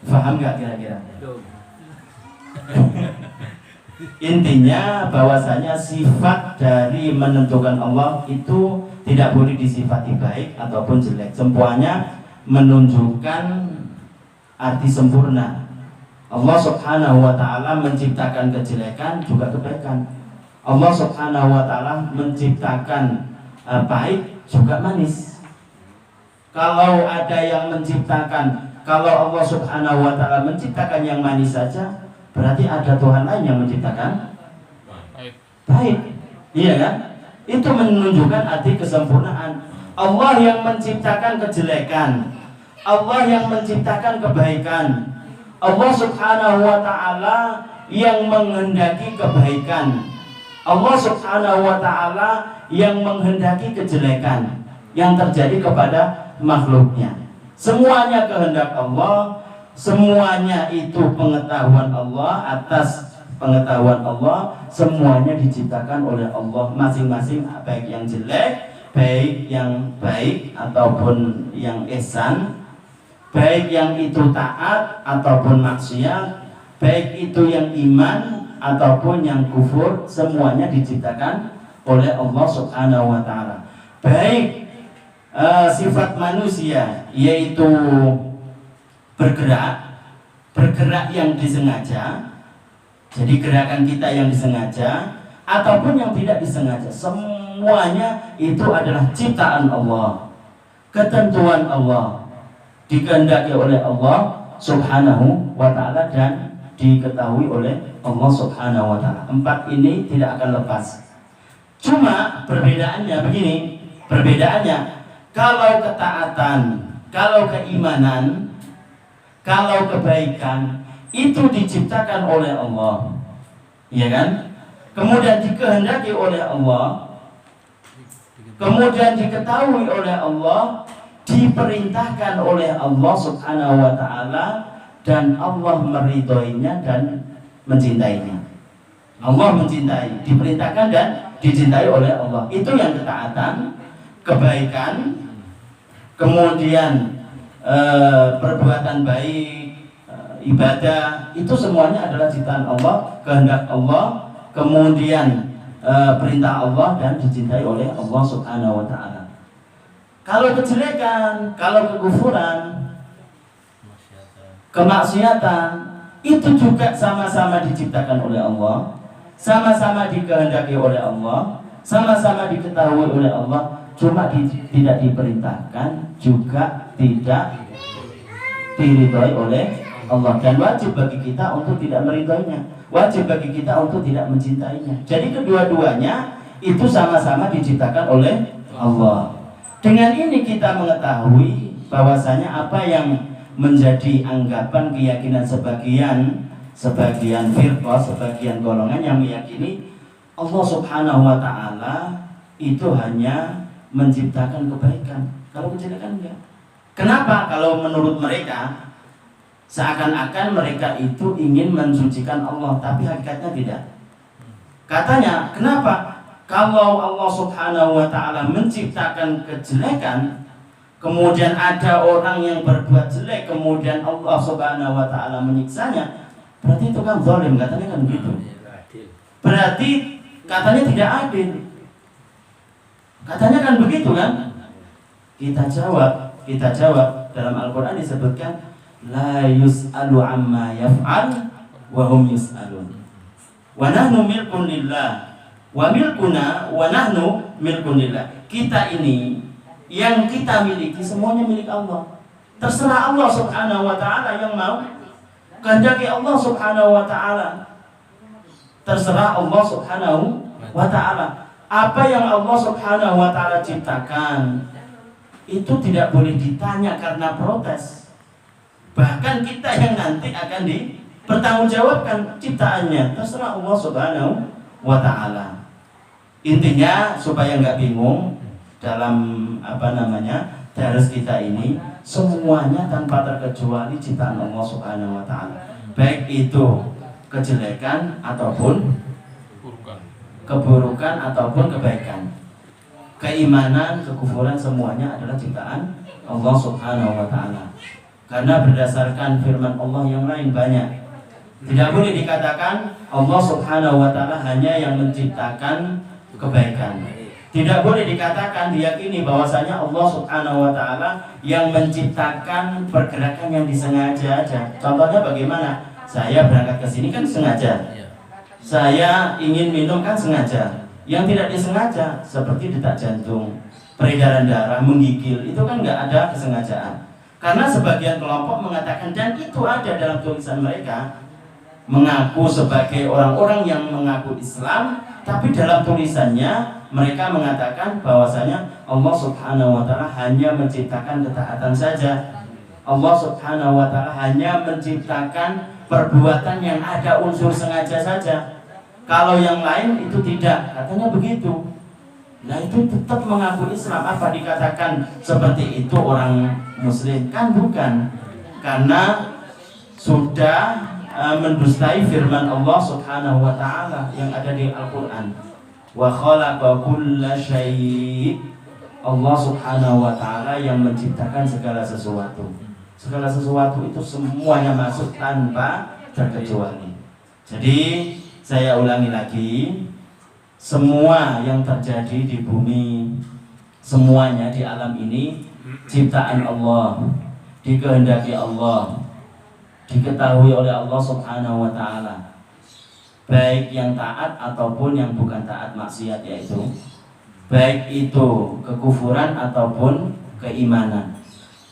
Faham nggak kira-kira? Intinya bahwasanya sifat dari menentukan Allah itu tidak boleh disifati baik ataupun jelek. Semuanya menunjukkan arti sempurna. Allah Subhanahu wa ta'ala menciptakan kejelekan juga kebaikan. Allah Subhanahu wa taala menciptakan pahit juga manis. Kalau ada yang menciptakan, kalau Allah Subhanahu wa taala menciptakan yang manis saja, berarti ada Tuhan lain yang menciptakan pahit. Iya kan? Itu menunjukkan arti kesempurnaan. Allah yang menciptakan kejelekan, Allah yang menciptakan kebaikan, Allah Subhanahu wa ta'ala yang menghendaki kebaikan, Allah Subhanahu wa ta'ala yang menghendaki kejelekan yang terjadi kepada makhluknya. Semuanya kehendak Allah, semuanya itu pengetahuan Allah, atas pengetahuan Allah, semuanya diciptakan oleh Allah masing-masing, baik yang jelek, baik yang baik ataupun yang ihsan, baik yang itu taat ataupun maksiat, baik itu yang iman ataupun yang kufur, semuanya diciptakan oleh Allah Subhanahu wa ta'ala. Baik sifat manusia, yaitu bergerak yang disengaja, jadi gerakan kita yang disengaja ataupun yang tidak disengaja, semuanya itu adalah ciptaan Allah, ketentuan Allah, dikehendaki oleh Allah Subhanahu wa ta'ala dan diketahui oleh Allah Subhanahu wa ta'ala. Empat ini tidak akan lepas. Cuma perbedaannya begini, perbedaannya kalau ketaatan, kalau keimanan, kalau kebaikan itu diciptakan oleh Allah, ya kan? Kemudian dikehendaki oleh Allah, kemudian diketahui oleh Allah, diperintahkan oleh Allah Subhanahu wa ta'ala, dan Allah meridhoinya dan mencintainya. Allah mencintai, diperintahkan dan dicintai oleh Allah. Itu yang ketaatan, kebaikan, kemudian perbuatan baik, ibadah, itu semuanya adalah ciptaan Allah, kehendak Allah, kemudian perintah Allah dan dicintai oleh Allah Subhanahu wa ta'ala. Kalau kejelekan, kalau kekufuran, kemaksiatan, itu juga sama-sama diciptakan oleh Allah, sama-sama dikehendaki oleh Allah, sama-sama diketahui oleh Allah, cuma tidak diperintahkan, juga tidak diridhoi oleh Allah, dan wajib bagi kita untuk tidak meridhoinya, wajib bagi kita untuk tidak mencintainya. Jadi kedua-duanya itu sama-sama diciptakan oleh Allah. Dengan ini kita mengetahui bahwasanya apa yang menjadi anggapan keyakinan sebagian firqah, sebagian golongan yang meyakini Allah Subhanahu wa ta'ala itu hanya menciptakan kebaikan, kalau kejelekan enggak. Kenapa? Kalau menurut mereka seakan-akan mereka itu ingin mensucikan Allah, tapi hakikatnya tidak. Katanya, kenapa? Kalau Allah Subhanahu wa ta'ala menciptakan kejelekan, kemudian ada orang yang berbuat jelek, kemudian Allah Subhanahu wa ta'ala menyiksanya, berarti itu kan zalim, katanya kan begitu. Berarti katanya tidak adil. Katanya kan begitu kan? Kita jawab dalam Al-Quran disebutkan la yus'alu amma yaf'al wa hum yus'alun. Wa nahnu milkun lillah wa milkuna wa nahnu milkun lillah. Kita ini yang kita miliki semuanya milik Allah. Terserah Allah Subhanahu wa ta'ala yang mau. Kehendaki Allah Subhanahu wa ta'ala. Terserah Allah Subhanahu wa ta'ala. Apa yang Allah Subhanahu wa ta'ala ciptakan itu tidak boleh ditanya karena protes. Bahkan kita yang nanti akan dipertanggungjawabkan ciptaannya. Terserah Allah Subhanahu wa ta'ala. Intinya supaya nggak bingung dalam darus kita ini, semuanya tanpa terkecuali ciptaan Allah Subhanahu wa ta'ala. Baik itu kejelekan ataupun keburukan ataupun kebaikan, keimanan, kekufuran, semuanya adalah ciptaan Allah Subhanahu wa ta'ala. Karena berdasarkan firman Allah yang lain banyak, tidak boleh dikatakan Allah Subhanahu wa ta'ala hanya yang menciptakan kebaikan. Tidak boleh dikatakan, diyakini bahwasanya Allah Subhanahu wa ta'ala yang menciptakan pergerakan yang disengaja aja. Contohnya bagaimana? Saya berangkat ke sini kan sengaja. Saya ingin minum kan sengaja. Yang tidak disengaja seperti detak jantung, peredaran darah, menggigil, itu kan nggak ada kesengajaan. Karena sebagian kelompok mengatakan, dan itu ada dalam tulisan mereka, mengaku sebagai orang-orang yang mengaku Islam, tapi dalam tulisannya mereka mengatakan bahwasanya Allah Subhanahu wa Ta'ala hanya menciptakan ketaatan saja. Allah Subhanahu wa Ta'ala hanya menciptakan perbuatan yang ada unsur sengaja saja. Kalau yang lain itu tidak, katanya begitu. Nah itu tetap mengaku Islam. Apa dikatakan seperti itu orang Muslim? Kan bukan. Karena sudah mendustai firman Allah Subhanahu wa Ta'ala yang ada di Al-Quran. Wa khalaqa kulla syai'. Allah Subhanahu wa Ta'ala yang menciptakan segala sesuatu. Segala sesuatu itu semuanya masuk tanpa terkecuali. Jadi saya ulangi lagi, semua yang terjadi di bumi, semuanya di alam ini ciptaan Allah, dikehendaki Allah, diketahui oleh Allah Subhanahu wa Ta'ala, baik yang taat ataupun yang bukan taat maksiat, yaitu baik itu kekufuran ataupun keimanan,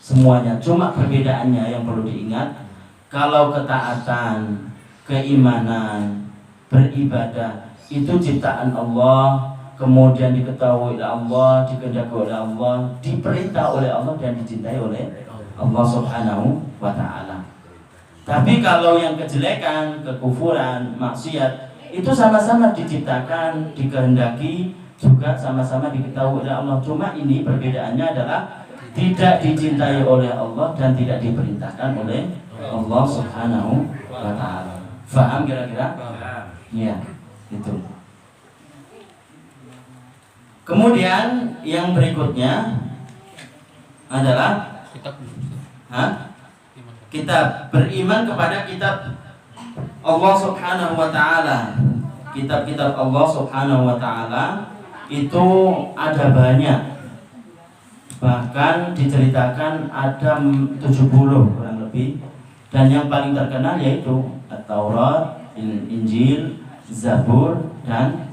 semuanya. Cuma perbedaannya yang perlu diingat, kalau ketaatan, keimanan, beribadah itu ciptaan Allah, kemudian diketahui oleh Allah, dikehendaki oleh Allah, diperintah oleh Allah dan dicintai oleh Allah Subhanahu wa Ta'ala. Tapi kalau yang kejelekan, kekufuran, maksiat, itu sama-sama diciptakan, dikehendaki, juga sama-sama diketahui oleh Allah. Cuma ini perbedaannya adalah tidak dicintai oleh Allah dan tidak diperintahkan oleh Allah Subhanahu wa Ta'ala. Faham kira-kira? Ya, itu. Kemudian yang berikutnya adalah kitab, beriman kepada kitab Allah Subhanahu wa Ta'ala. Kitab-kitab Allah Subhanahu wa Ta'ala itu ada banyak. Bahkan diceritakan ada 70 kurang lebih. Dan yang paling terkenal yaitu Taurat, Injil, Zabur, dan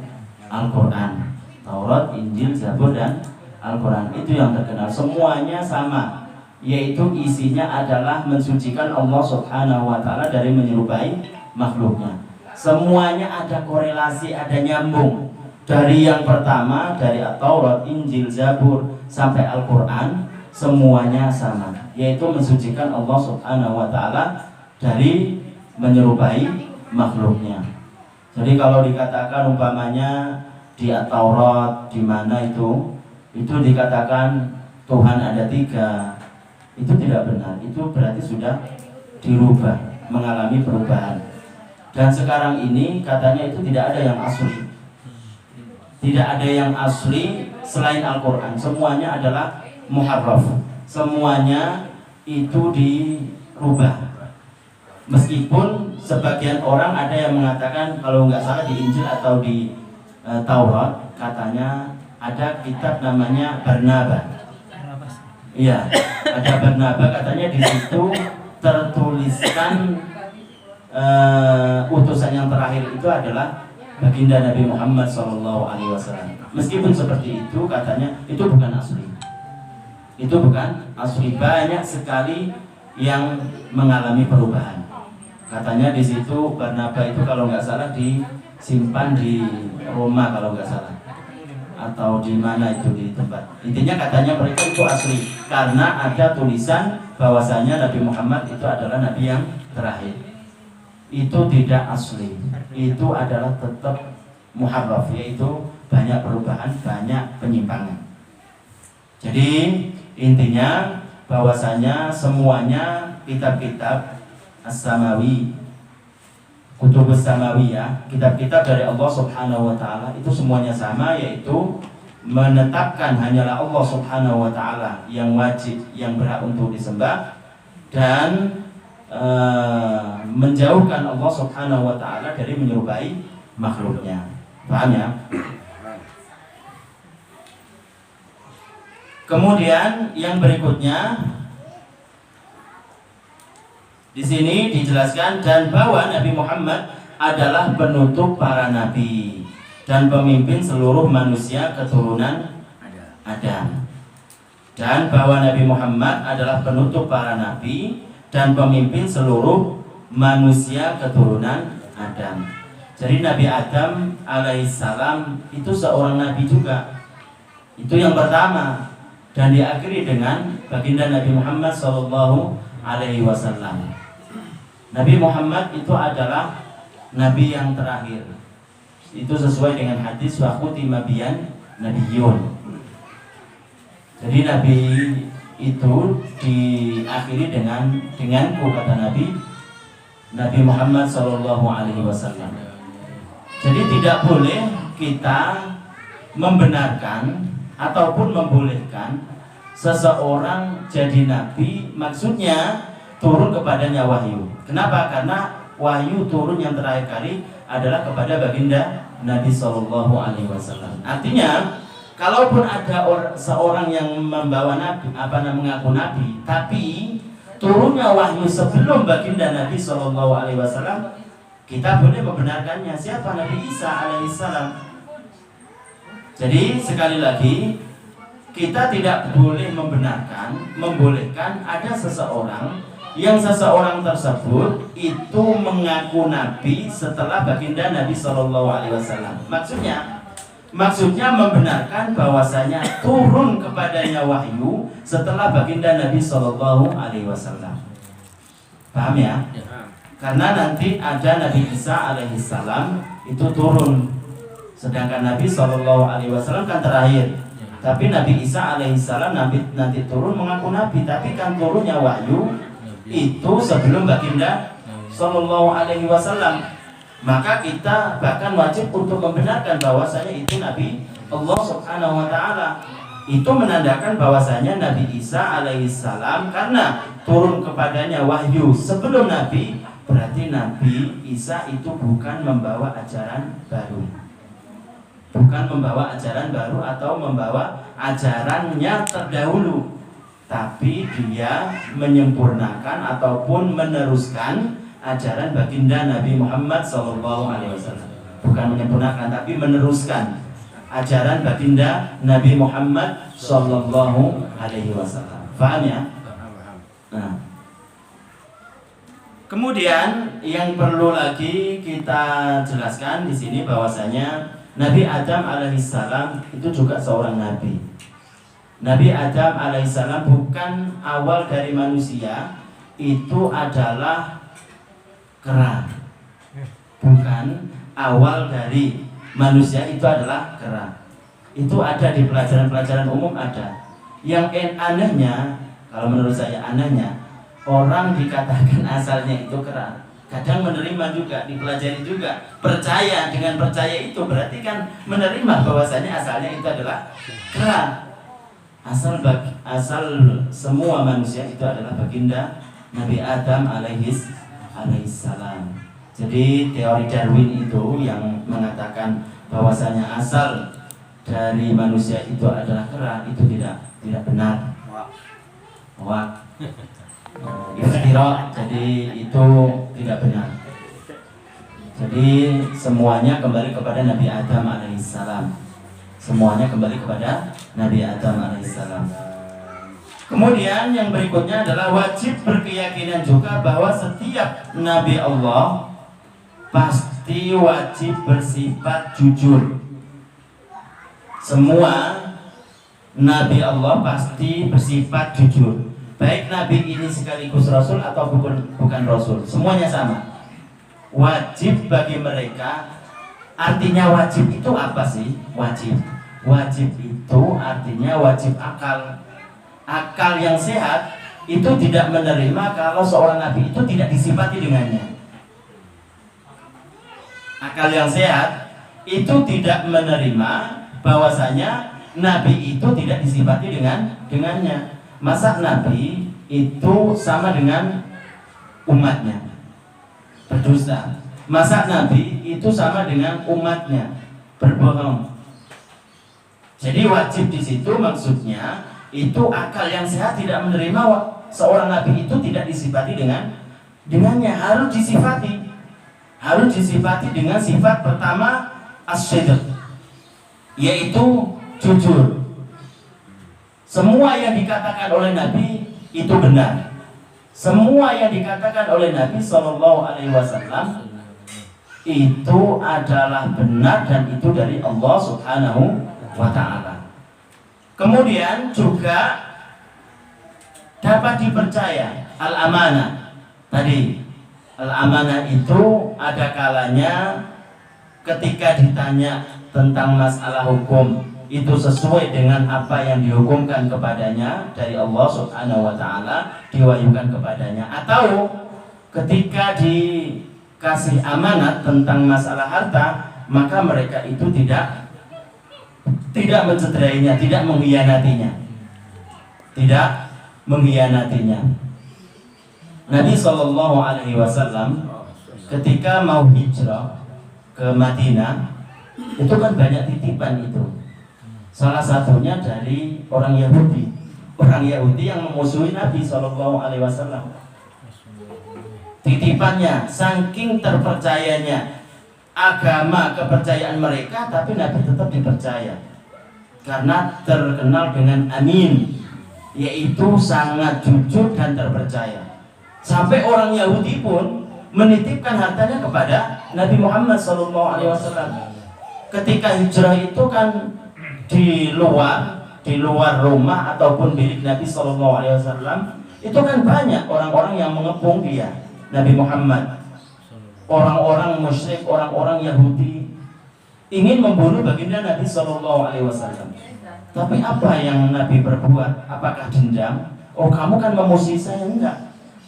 Al-Quran. Taurat, Injil, Zabur, dan Al-Quran itu yang terkenal. Semuanya sama, yaitu isinya adalah mensucikan Allah Subhanahu wa Ta'ala dari menyerupai makhluknya. Semuanya ada korelasi, ada nyambung. Dari yang pertama, dari Taurat, Injil, Zabur sampai Al-Quran, semuanya sama, yaitu mensucikan Allah Subhanahu wa Ta'ala dari menyerupai makhluknya. Jadi kalau dikatakan umpamanya di Taurat di mana itu dikatakan Tuhan ada 3, itu tidak benar. Itu berarti sudah dirubah, mengalami perubahan. Dan sekarang ini katanya itu tidak ada yang asli. Tidak ada yang asli selain Al-Quran. Semuanya adalah muharraf. Semuanya itu dirubah. Meskipun sebagian orang ada yang mengatakan kalau nggak salah di Injil atau di Taurat katanya ada kitab namanya Barnaba. Iya, ada Barnaba, katanya di situ tertuliskan utusan yang terakhir itu adalah baginda Nabi Muhammad SAW. Meskipun seperti itu katanya itu bukan asli. Itu bukan asli. Banyak sekali yang mengalami perubahan. Katanya di situ Barnaba itu kalau nggak salah disimpan di Roma kalau nggak salah, atau di mana itu di tempat. Intinya katanya mereka itu asli karena ada tulisan bahwasanya Nabi Muhammad itu adalah Nabi yang terakhir. Itu tidak asli. Itu adalah tetap muharraf, yaitu banyak perubahan, banyak penyimpangan. Jadi intinya bahwasanya semuanya kitab-kitab as-samawi, kutubus samawiyah, kitab-kitab dari Allah Subhanahu wa Ta'ala itu semuanya sama, yaitu menetapkan hanyalah Allah Subhanahu wa Ta'ala yang wajib, yang berhak untuk disembah, dan menjauhkan Allah Subhanahu wa Ta'ala dari menyerupai makhluknya. Paham ya? Kemudian yang berikutnya di sini dijelaskan, dan bahwa Nabi Muhammad adalah penutup para nabi dan pemimpin seluruh manusia keturunan Adam, dan bahwa Nabi Muhammad adalah penutup para nabi dan pemimpin seluruh manusia keturunan Adam. Jadi Nabi Adam alaihissalam itu seorang nabi juga. Itu yang pertama, dan diakhiri dengan baginda Nabi Muhammad sallallahu alaihi wasallam. Nabi Muhammad itu adalah nabi yang terakhir. Itu sesuai dengan hadis wa khutima biyan nabiyyun. Jadi nabi itu diakhiri denganku, kata Nabi Muhammad sallallahu alaihi wasallam. Jadi tidak boleh kita membenarkan ataupun membolehkan seseorang jadi nabi, maksudnya turun kepadanya wahyu. Kenapa? Karena wahyu turun yang terakhir kali adalah kepada baginda Nabi sallallahu alaihi wasallam. Artinya, kalaupun ada seorang yang membawa nabi, mengaku nabi, tapi turunnya wahyu sebelum baginda Nabi sallallahu alaihi wasallam, kita boleh membenarkannya. Siapa? Nabi Isa alaihissalam. Jadi sekali lagi, kita tidak boleh membolehkan ada seseorang yang seseorang tersebut itu mengaku nabi setelah baginda Nabi sallallahu alaihi wasallam. Maksudnya membenarkan bahwasanya turun kepadanya wahyu setelah baginda Nabi sallallahu alaihi wasallam. Paham ya? Karena nanti ada Nabi Isa alaihissalam itu turun, sedangkan Nabi sallallahu alaihi wasallam kan terakhir. Tapi Nabi Isa alaihissalam nanti turun mengaku nabi, tapi kan turunnya wahyu itu sebelum baginda sallallahu alaihi wasallam. Maka kita bahkan wajib untuk membenarkan bahwasanya itu Nabi Allah Subhanahu wa taala. Itu menandakan bahwasanya Nabi Isa alaihissalam karena turun kepadanya wahyu sebelum Nabi, berarti Nabi Isa itu bukan membawa ajaran baru. Bukan membawa ajaran baru atau membawa ajarannya terdahulu, tapi dia menyempurnakan ataupun meneruskan ajaran baginda Nabi Muhammad sallallahu alaihi wasallam. Bukan menyempurnakan, tapi meneruskan ajaran baginda Nabi Muhammad sallallahu alaihi wasallam. Paham ya? Nah. Kemudian yang perlu lagi kita jelaskan di sini bahwasanya Nabi Adam alaihissalam itu juga seorang nabi. Nabi Adam alaihissalam bukan awal dari manusia, itu adalah kera. Bukan awal dari manusia, itu adalah kera. Itu ada di pelajaran-pelajaran umum ada. Yang anehnya, kalau menurut saya anehnya, orang dikatakan asalnya itu kera, kadang menerima juga, dipelajari juga, percaya. Dengan percaya itu berarti kan menerima bahwasanya asalnya itu adalah kera. Asal semua manusia itu adalah baginda Nabi Adam alaihissalam. Jadi teori Darwin itu yang mengatakan bahwasanya asal dari manusia itu adalah kera, itu tidak benar. Wah. Jadi itu tidak benar. Jadi semuanya kembali kepada Nabi Adam alaihissalam. Semuanya kembali kepada Nabi Adam alaihissalam. Kemudian yang berikutnya adalah wajib berkeyakinan juga bahwa setiap Nabi Allah pasti wajib bersifat jujur. Semua Nabi Allah pasti bersifat jujur. Baik Nabi ini sekaligus Rasul atau bukan Rasul, semuanya sama. Wajib bagi mereka. Artinya wajib itu apa sih? Wajib itu artinya wajib akal. Akal yang sehat itu tidak menerima kalau seorang Nabi itu tidak disifati dengannya. Akal yang sehat itu tidak menerima bahwasanya Nabi itu tidak disifati dengannya. Masa Nabi itu sama dengan umatnya berdusta? Masa Nabi itu sama dengan umatnya berbohong? Jadi wajib di situ maksudnya itu akal yang sehat tidak menerima seorang Nabi itu tidak disifati dengannya, harus disifati. harus disifati dengan sifat pertama as-sidq, yaitu jujur. Semua yang dikatakan oleh Nabi itu benar. Semua yang dikatakan oleh Nabi Shallallahu Alaihi Wasallam itu adalah benar dan itu dari Allah Subhanahu wa Ta'ala. Kemudian juga dapat dipercaya al-amanah. Tadi al-amanah itu ada kalanya ketika ditanya tentang masalah hukum itu sesuai dengan apa yang dihukumkan kepadanya dari Allah Subhanahu wa Ta'ala, diwahyukan kepadanya, atau ketika dikasih amanat tentang masalah harta, maka mereka itu tidak mencederainya, tidak mengkhianatinya. Nabi Shallallahu Alaihi Wasallam ketika mau hijrah ke Madinah itu kan banyak titipan itu. Salah satunya dari orang Yahudi yang memusuhi Nabi Shallallahu Alaihi Wasallam. Titipannya, saking terpercayanya agama kepercayaan mereka, tapi Nabi tetap dipercaya karena terkenal dengan amin, yaitu sangat jujur dan terpercaya. Sampai orang Yahudi pun menitipkan hartanya kepada Nabi Muhammad SAW. Ketika hijrah itu kan di luar rumah ataupun milik Nabi SAW, itu kan banyak orang-orang yang mengepung dia, Nabi Muhammad. Orang-orang musyrik, orang-orang Yahudi ingin membunuh baginda Nabi SAW. Tapi apa yang Nabi perbuat? Apakah dendam? Oh, kamu kan memusuhi saya? Enggak.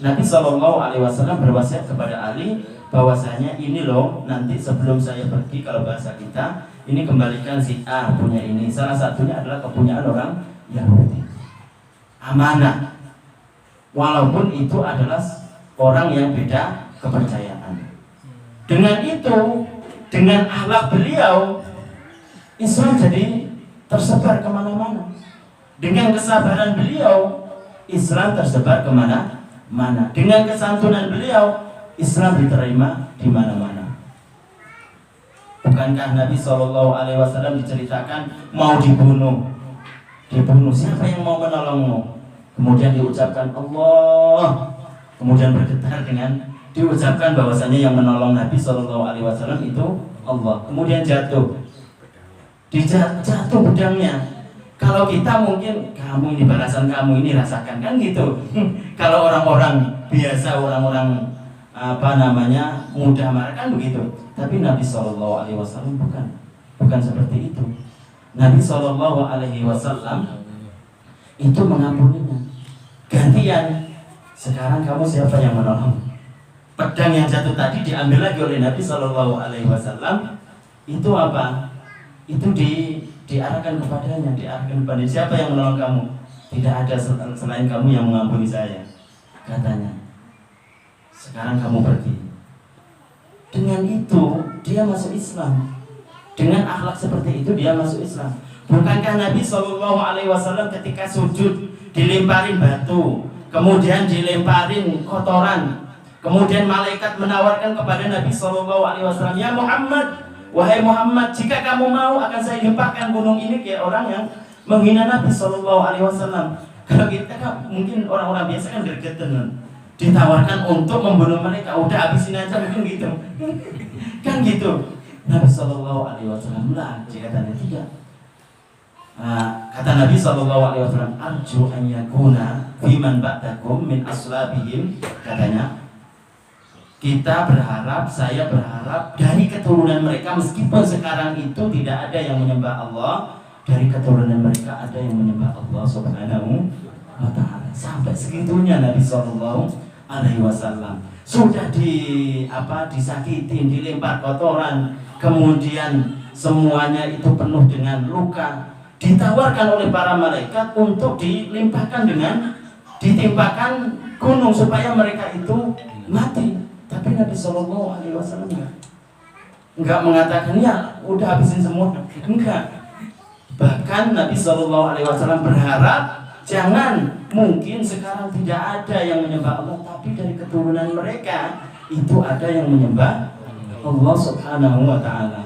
Nabi SAW berwasiat kepada Ali bahwasanya ini loh, nanti sebelum saya pergi, kalau bahasa kita, ini kembalikan si A punya ini. Salah satunya adalah kepunyaan orang Yahudi. Amanah. Walaupun itu adalah orang yang beda kepercayaan. Dengan itu, dengan akhlak beliau, Islam jadi tersebar kemana-mana. Dengan kesabaran beliau, Islam tersebar kemana-mana. Dengan kesantunan beliau, Islam diterima di mana-mana. Bukankah Nabi SAW diceritakan mau dibunuh? Siapa yang mau menolongmu? Kemudian diucapkan Allah. Kemudian bergetar dengan diucapkan bahwasanya yang menolong Nabi SAW itu Allah. Kemudian jatuh pedangnya. Kalau kita mungkin, kamu ini balasan kamu ini, rasakan, kan gitu. Kalau orang-orang biasa, orang-orang mudah marah kan begitu. Tapi Nabi SAW bukan seperti itu. Nabi SAW itu mengampuninya. Gantian, sekarang kamu siapa yang menolong? Pedang yang jatuh tadi diambil lagi oleh Nabi SAW. Itu apa? Itu diarahkan kepadanya, siapa yang menolong kamu? Tidak ada selain kamu yang mengampuni saya, katanya. Sekarang kamu pergi. Dengan itu dia masuk Islam. Dengan akhlak seperti itu dia masuk Islam. Bukankah Nabi SAW ketika sujud dilemparin batu, kemudian dilemparin kotoran, kemudian malaikat menawarkan kepada Nabi SAW, ya Muhammad, wahai Muhammad, jika kamu mau akan saya limpahkan gunung ini ke orang yang menghina Nabi SAW. Kalau kita kan mungkin orang-orang biasa kan gergetan, ditawarkan untuk membunuh mereka, udah habisin aja mungkin gitu. Kan gitu. Nabi SAW lah, jika tanya tidak. Kata Nabi SAW, arju an yakuna fiman ba'dakum min aslabihim, katanya, saya berharap dari keturunan mereka, meskipun sekarang itu tidak ada yang menyembah Allah, dari keturunan mereka ada yang menyembah Allah Subhanahu wa Ta'ala. Sampai segitunya Nabi SAW sudah disakitin, dilempar kotoran, kemudian semuanya itu penuh dengan luka, ditawarkan oleh para malaikat untuk ditimpakan gunung supaya mereka itu mati. Tapi Nabi SAW enggak mengatakan ya udah habisin semua, enggak. Bahkan Nabi SAW berharap jangan, mungkin sekarang tidak ada yang menyembah Allah, tapi dari keturunan mereka itu ada yang menyembah Allah Subhanahu wa Ta'ala.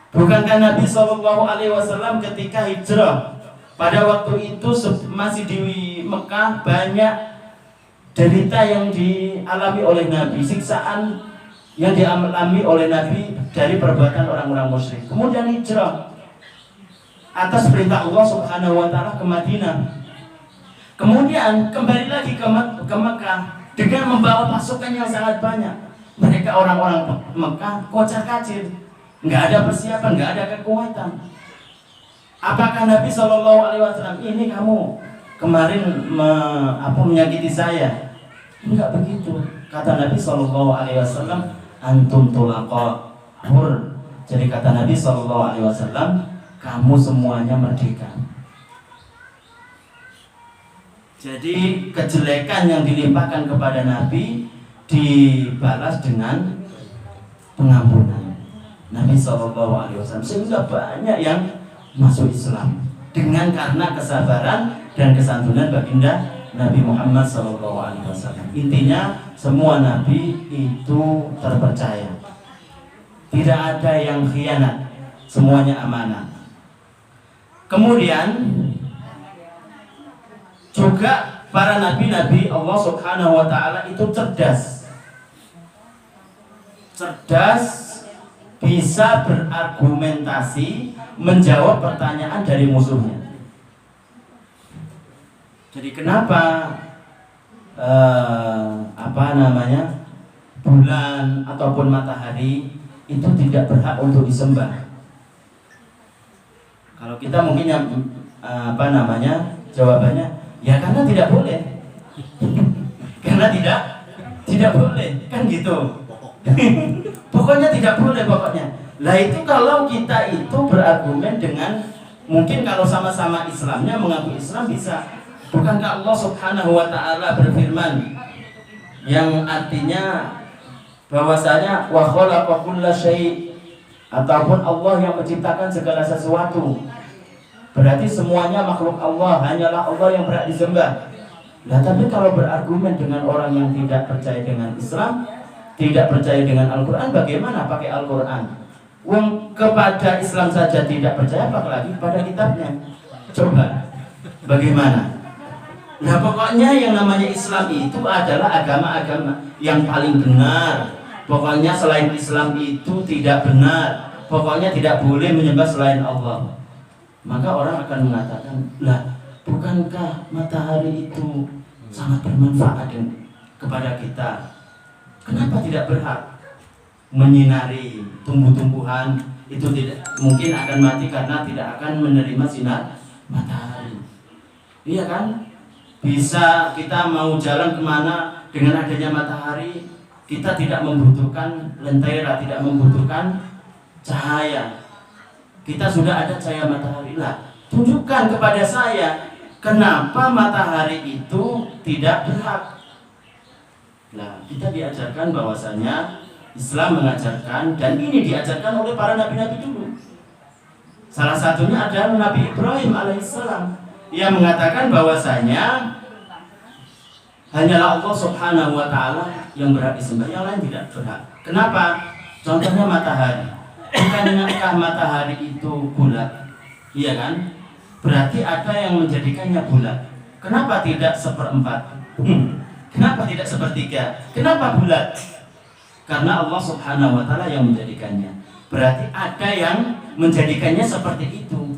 Bukankah Nabi Shallallahu Alaihi Wasallam ketika hijrah pada waktu itu masih di Mekah, banyak derita yang dialami oleh Nabi, siksaan yang dialami oleh Nabi dari perbuatan orang-orang musyrik. Kemudian hijrah atas perintah Allah Subhanahu wa Ta'ala ke Madinah. Kemudian kembali lagi ke Mekah dengan membawa pasukan yang sangat banyak. Mereka orang-orang Mekah kocar-kacir, nggak ada persiapan, nggak ada kekuatan. Apakah Nabi Shallallahu Alaihi Wasallam, ini kamu kemarin menyakiti saya? Enggak begitu. Kata Nabi Shallallahu Alaihi Wasallam, antum tulaqahur. Jadi kata Nabi Shallallahu Alaihi Wasallam, kamu semuanya merdeka. Jadi kejelekan yang dilimpahkan kepada Nabi dibalas dengan pengampunan Nabi Shallallahu Alaihi Wasallam, sehingga banyak yang masuk Islam karena kesabaran dan kesantunan baginda Nabi Muhammad Shallallahu Alaihi Wasallam. Intinya semua Nabi itu terpercaya, tidak ada yang khianat, semuanya amanah. Kemudian juga para nabi-nabi Allah Subhanahu wa Ta'ala itu cerdas, bisa berargumentasi, menjawab pertanyaan dari musuhnya. Jadi kenapa bulan ataupun matahari itu tidak berhak untuk disembah? Kalau kita mungkin jawabannya ya karena tidak boleh. Karena tidak boleh, kan gitu. Pokoknya tidak boleh pokoknya. Lah itu kalau kita itu berargumen dengan, mungkin kalau sama-sama Islamnya mengaku Islam bisa. Bukankah Allah Subhanahu wa Ta'ala berfirman yang artinya bahwasanya wa khalaqa kulla syai', ataupun Allah yang menciptakan segala sesuatu. Berarti semuanya makhluk Allah, hanyalah Allah yang berhak disembah. Nah, tapi kalau berargumen dengan orang yang tidak percaya dengan Islam, tidak percaya dengan Al-Quran, bagaimana pakai Al-Quran? Wong kepada Islam saja tidak percaya, apalagi pada kitabnya. Coba, bagaimana? Nah, pokoknya yang namanya Islam itu adalah agama-agama yang paling benar. Pokoknya selain Islam itu tidak benar. Pokoknya tidak boleh menyembah selain Allah. Maka orang akan mengatakan, lah, bukankah matahari itu sangat bermanfaat kepada kita? Kenapa tidak berhak menyinari tumbuh-tumbuhan? Itu tidak mungkin akan mati karena tidak akan menerima sinar matahari. Iya kan? Bisa kita mau jalan kemana dengan adanya matahari, kita tidak membutuhkan lentera, tidak membutuhkan cahaya. Kita sudah ada cahaya matahari. Lah, tunjukkan kepada saya kenapa matahari itu tidak berhak. Nah, kita diajarkan bahwasanya Islam mengajarkan, dan ini diajarkan oleh para nabi-nabi dulu. Salah satunya adalah Nabi Ibrahim alaihissalam yang mengatakan bahwasanya hanyalah Allah Subhanahu wa Ta'ala yang berhak disembah, yang lain tidak berhak. Kenapa? Contohnya matahari. Bukankah matahari itu bulat? Iya kan? Berarti ada yang menjadikannya bulat. Kenapa tidak seperempat? Kenapa tidak sepertiga? Kenapa bulat? Karena Allah Subhanahu wa Ta'ala yang menjadikannya. Berarti ada yang menjadikannya seperti itu.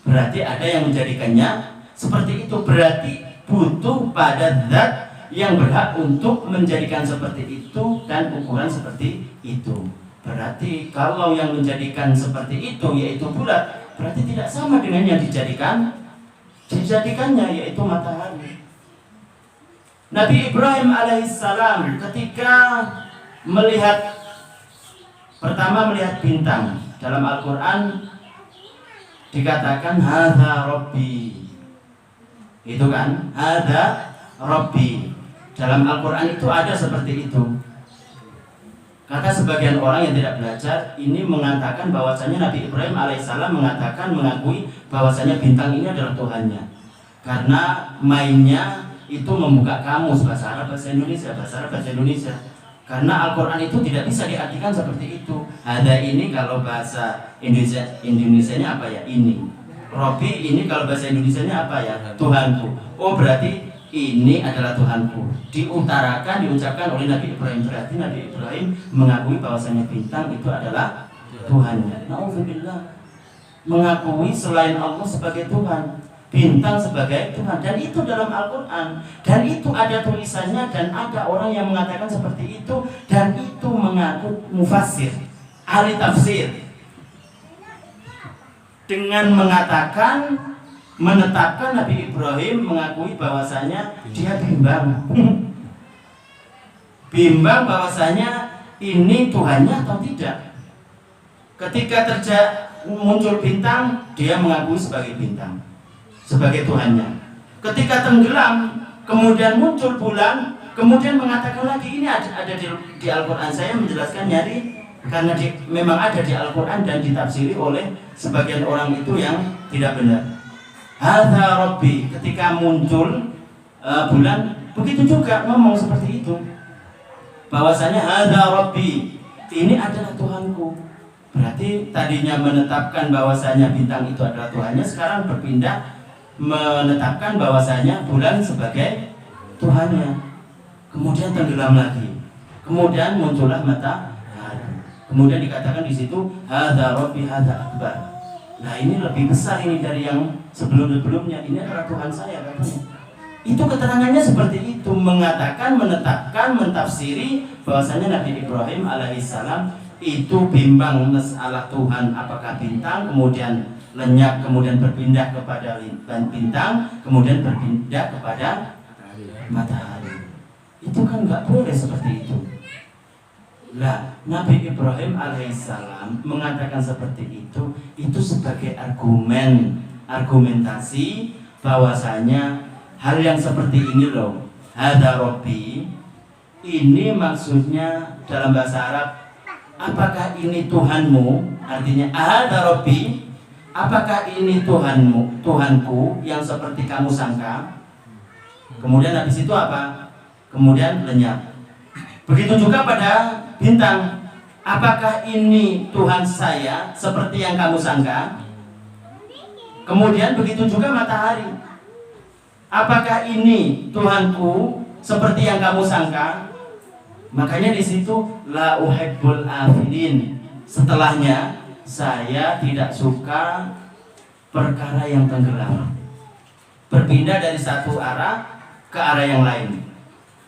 Berarti ada yang menjadikannya seperti itu. Berarti butuh pada zat yang berhak untuk menjadikan seperti itu dan ukuran seperti itu. Berarti kalau yang menjadikan seperti itu yaitu bulat, berarti tidak sama dengan yang dijadikannya yaitu matahari. Nabi Ibrahim alaihissalam ketika pertama melihat bintang, dalam Al-Quran dikatakan hadza rabbi, itu kan, hadza rabbi. Dalam Al-Quran itu ada seperti itu. Kata sebagian orang yang tidak belajar ini mengatakan bahwasanya Nabi Ibrahim alaihissalam mengakui bahwasanya bintang ini adalah Tuhannya, karena mainnya itu membuka kamus bahasa Arab bahasa Indonesia, bahasa Arab bahasa Indonesia. Karena Al-Quran itu tidak bisa diartikan seperti itu. Ada ini kalau bahasa Indonesianya apa ya? Ini. Robi ini kalau bahasa Indonesianya apa ya? Tuhanku. Oh berarti ini adalah Tuhanku. Diutarakan, diucapkan oleh Nabi Ibrahim. Berarti Nabi Ibrahim mengakui bahwasanya bintang itu adalah Tuhannya. Nauzubillah. Mengakui selain Allah sebagai Tuhan, bintang sebagai Tuhan, dan itu dalam Al-Quran, dan itu ada tulisannya, dan ada orang yang mengatakan seperti itu, dan itu mengaku mufassir, ahli tafsir, dengan mengatakan, menetapkan Nabi Ibrahim mengakui bahwasanya dia bimbang bimbang bahwasanya ini Tuhannya atau tidak. Ketika muncul bintang, dia mengakui sebagai bintang, sebagai Tuhannya. Ketika tenggelam, kemudian muncul bulan, kemudian mengatakan lagi ini ada di Al-Quran. Saya menjelaskan nyari karena memang ada di Al-Quran dan ditafsiri oleh sebagian orang itu yang tidak benar. Hadza Rabbi, ketika muncul bulan, begitu juga ngomong seperti itu, bahwasanya hadza Rabbi, ini adalah Tuhanku. Berarti tadinya menetapkan bahwasanya bintang itu adalah Tuhannya, sekarang berpindah menetapkan bahwasanya bulan sebagai Tuhannya. Kemudian tenggelam lagi. Kemudian muncullah matahari. Kemudian dikatakan di situ hadza Rabbi hadza akbar. Nah, ini lebih besar ini dari yang sebelum-sebelumnya. Ini adalah Tuhan saya katanya. Itu keterangannya seperti itu, mengatakan, menetapkan, mentafsiri bahwasanya Nabi Ibrahim alaihissalam itu bimbang masalah Tuhan apakah bintang, kemudian lenyap, kemudian berpindah kepada bintang, kemudian berpindah kepada matahari. Itu kan nggak boleh seperti itu. Lah, Nabi Ibrahim alaihissalam mengatakan seperti itu sebagai argumentasi bahwasanya hal yang seperti ini loh, hadza Rabbi, ini maksudnya dalam bahasa Arab, apakah ini Tuhanmu? Artinya hadza Rabbi, apakah ini Tuhanmu, Tuhanku yang seperti kamu sangka? Kemudian habis itu apa? Kemudian lenyap. Begitu juga pada bintang, apakah ini Tuhan saya seperti yang kamu sangka? Kemudian begitu juga matahari, apakah ini Tuhanku seperti yang kamu sangka? Makanya di situ la uhibbul afilin. Setelahnya, saya tidak suka perkara yang tenggelam, berpindah dari satu arah ke arah yang lain.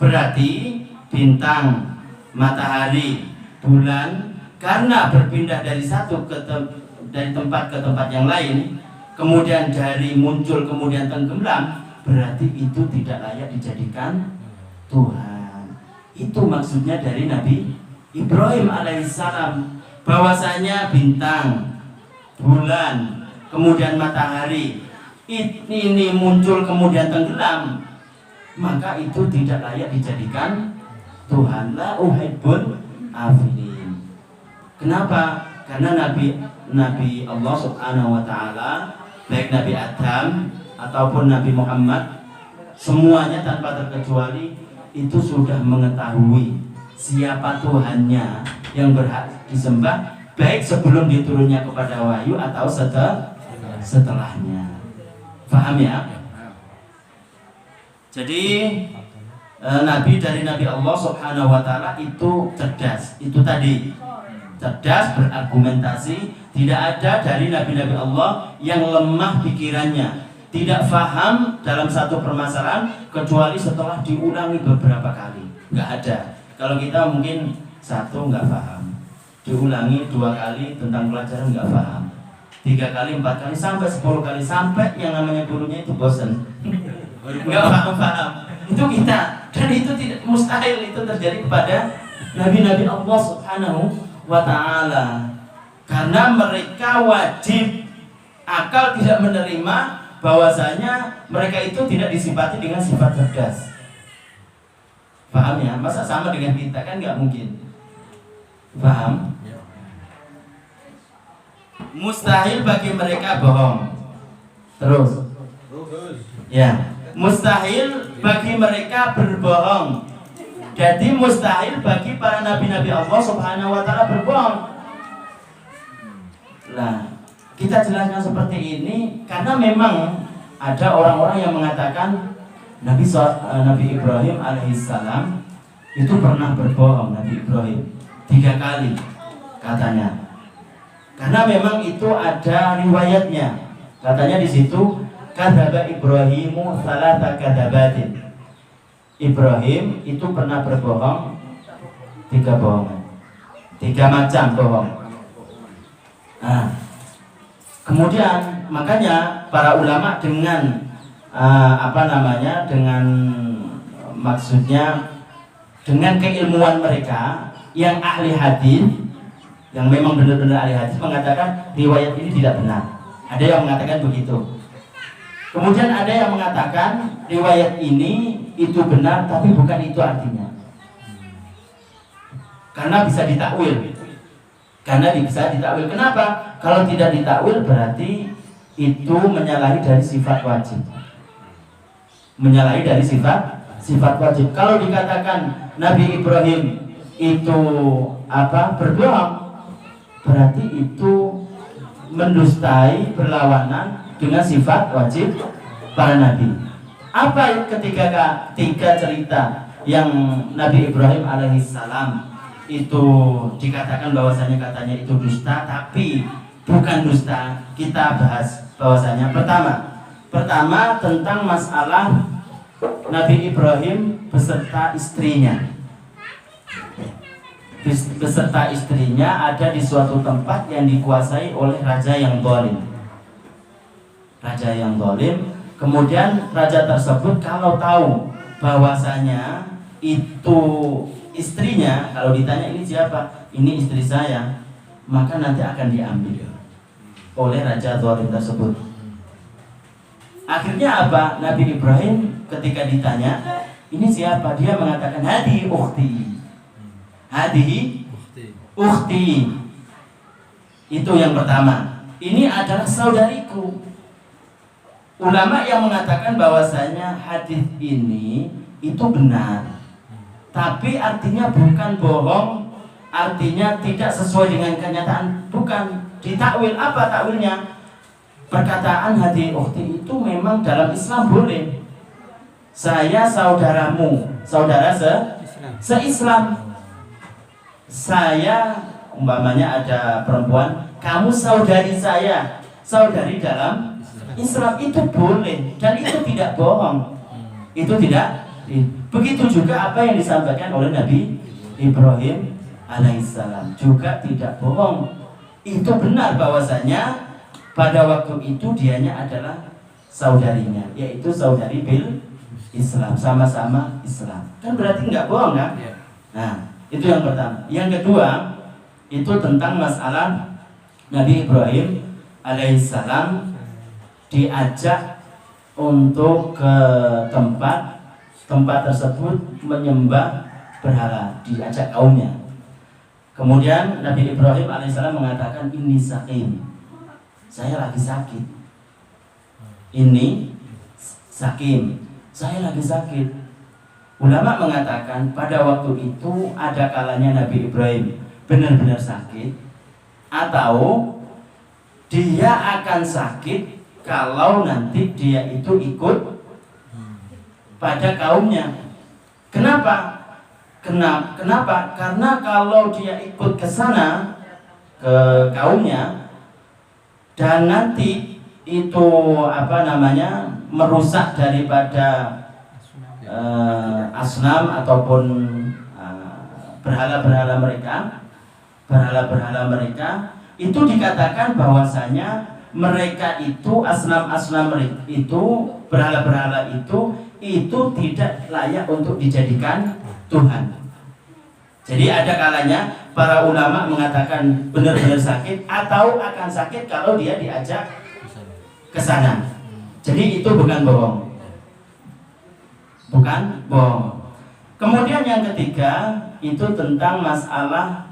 Berarti bintang, matahari, bulan karena berpindah dari dari tempat ke tempat yang lain, kemudian dari muncul kemudian tenggelam, berarti itu tidak layak dijadikan Tuhan. Itu maksudnya dari Nabi Ibrahim alaihissalam, bahwasanya bintang, bulan, kemudian matahari ini muncul kemudian tenggelam, maka itu tidak layak dijadikan Tuhan. La uhibbul afilin. Kenapa? Karena Nabi Allah Subhanahu wa taala, baik Nabi Adam ataupun Nabi Muhammad, semuanya tanpa terkecuali itu sudah mengetahui siapa Tuhannya yang berhak disembah, baik sebelum diturunnya kepada wahyu atau setelahnya. Paham ya? Jadi Nabi dari Nabi Allah Subhanahu wa taala itu cerdas. Itu tadi, cerdas berargumentasi. Tidak ada dari nabi-nabi Allah yang lemah pikirannya, tidak faham dalam satu permasalahan kecuali setelah diulangi beberapa kali. Nggak ada. Kalau kita mungkin satu nggak paham, diulangi 2 kali tentang pelajaran nggak paham, 3 kali, 4 kali, sampai 10 kali, sampai yang namanya gurunya itu bosan, nggak paham. Itu kita, dan itu tidak mustahil itu terjadi kepada nabi-nabi Allah Subhanahu wa taala, karena mereka wajib akal tidak menerima bahwasanya mereka itu tidak disifati dengan sifat cerdas. Paham ya? Masa sama dengan kita, kan nggak mungkin. Paham? Mustahil bagi mereka bohong. Terus ya, mustahil bagi mereka berbohong Jadi mustahil bagi para nabi-nabi Allah Subhanahu wa taala berbohong. Nah, kita jelaskan seperti ini karena memang ada orang-orang yang mengatakan Nabi Ibrahim alaihissalam itu pernah berbohong. Nabi Ibrahim 3 kali katanya. Karena memang itu ada riwayatnya. Katanya di situ kadzaba Ibrahimu salasa kadzabatin. Ibrahim itu pernah berbohong 3 bohongan, 3 macam bohong. Nah, kemudian makanya para ulama dengan dengan maksudnya dengan keilmuan mereka yang ahli hadis, yang memang benar-benar ahli hadis mengatakan riwayat ini tidak benar. Ada yang mengatakan begitu. Kemudian ada yang mengatakan riwayat ini itu benar, tapi bukan itu artinya. Karena bisa ditakwil. Kenapa? Kalau tidak ditakwil berarti itu menyalahi dari sifat wajib. Wajib. Kalau dikatakan Nabi Ibrahim itu berbohong, berarti itu mendustai, berlawanan dengan sifat wajib para nabi. Apa ketika 3 cerita yang Nabi Ibrahim alaihissalam itu dikatakan bahwasanya katanya itu dusta, tapi bukan dusta. Kita bahas bahwasanya pertama tentang masalah Nabi Ibrahim beserta istrinya. Beserta istrinya ada di suatu tempat yang dikuasai oleh raja yang zalim. Kemudian raja tersebut kalau tahu bahwasanya itu istrinya, kalau ditanya ini siapa? Ini istri saya, maka nanti akan diambil oleh raja zalim tersebut. Akhirnya apa? Nabi Ibrahim ketika ditanya ini siapa? Dia mengatakan hadihi ukhti. Itu yang pertama. Ini adalah saudariku. Ulama yang mengatakan bahwasanya hadis ini itu benar, tapi artinya bukan bohong, artinya tidak sesuai dengan kenyataan, bukan ditakwil. Apa takwilnya? Perkataan hadihi ukhti itu memang dalam Islam boleh. Saya saudaramu, saudara se-Islam. Saya umpamanya ada perempuan, kamu saudari saya, saudari dalam Islam, itu boleh dan itu tidak bohong. Begitu juga apa yang disampaikan oleh Nabi Ibrahim alaihissalam juga tidak bohong. Itu benar bahwasanya pada waktu itu dianya adalah saudarinya, yaitu saudari bil Islam, sama-sama Islam. Kan berarti nggak bohong kan? Nah, itu yang pertama. Yang kedua itu tentang masalah Nabi Ibrahim alaihissalam diajak untuk ke tempat tersebut menyembah berhala, diajak kaumnya. Kemudian Nabi Ibrahim alaihissalam mengatakan ini sakim, saya lagi sakit. Ini sakim, saya lagi sakit. Ulama mengatakan pada waktu itu ada kalanya Nabi Ibrahim benar-benar sakit, atau dia akan sakit kalau nanti dia itu ikut pada kaumnya. Kenapa? Karena kalau dia ikut ke sana, ke kaumnya, dan nanti itu merusak daripada asnam ataupun berhala-berhala mereka, itu dikatakan bahwasanya mereka itu asnam itu, berhala-berhala itu tidak layak untuk dijadikan Tuhan. Jadi ada kalanya para ulama mengatakan benar-benar sakit atau akan sakit kalau dia diajak ke sana. Jadi itu bukan bohong. Kemudian yang ketiga itu tentang masalah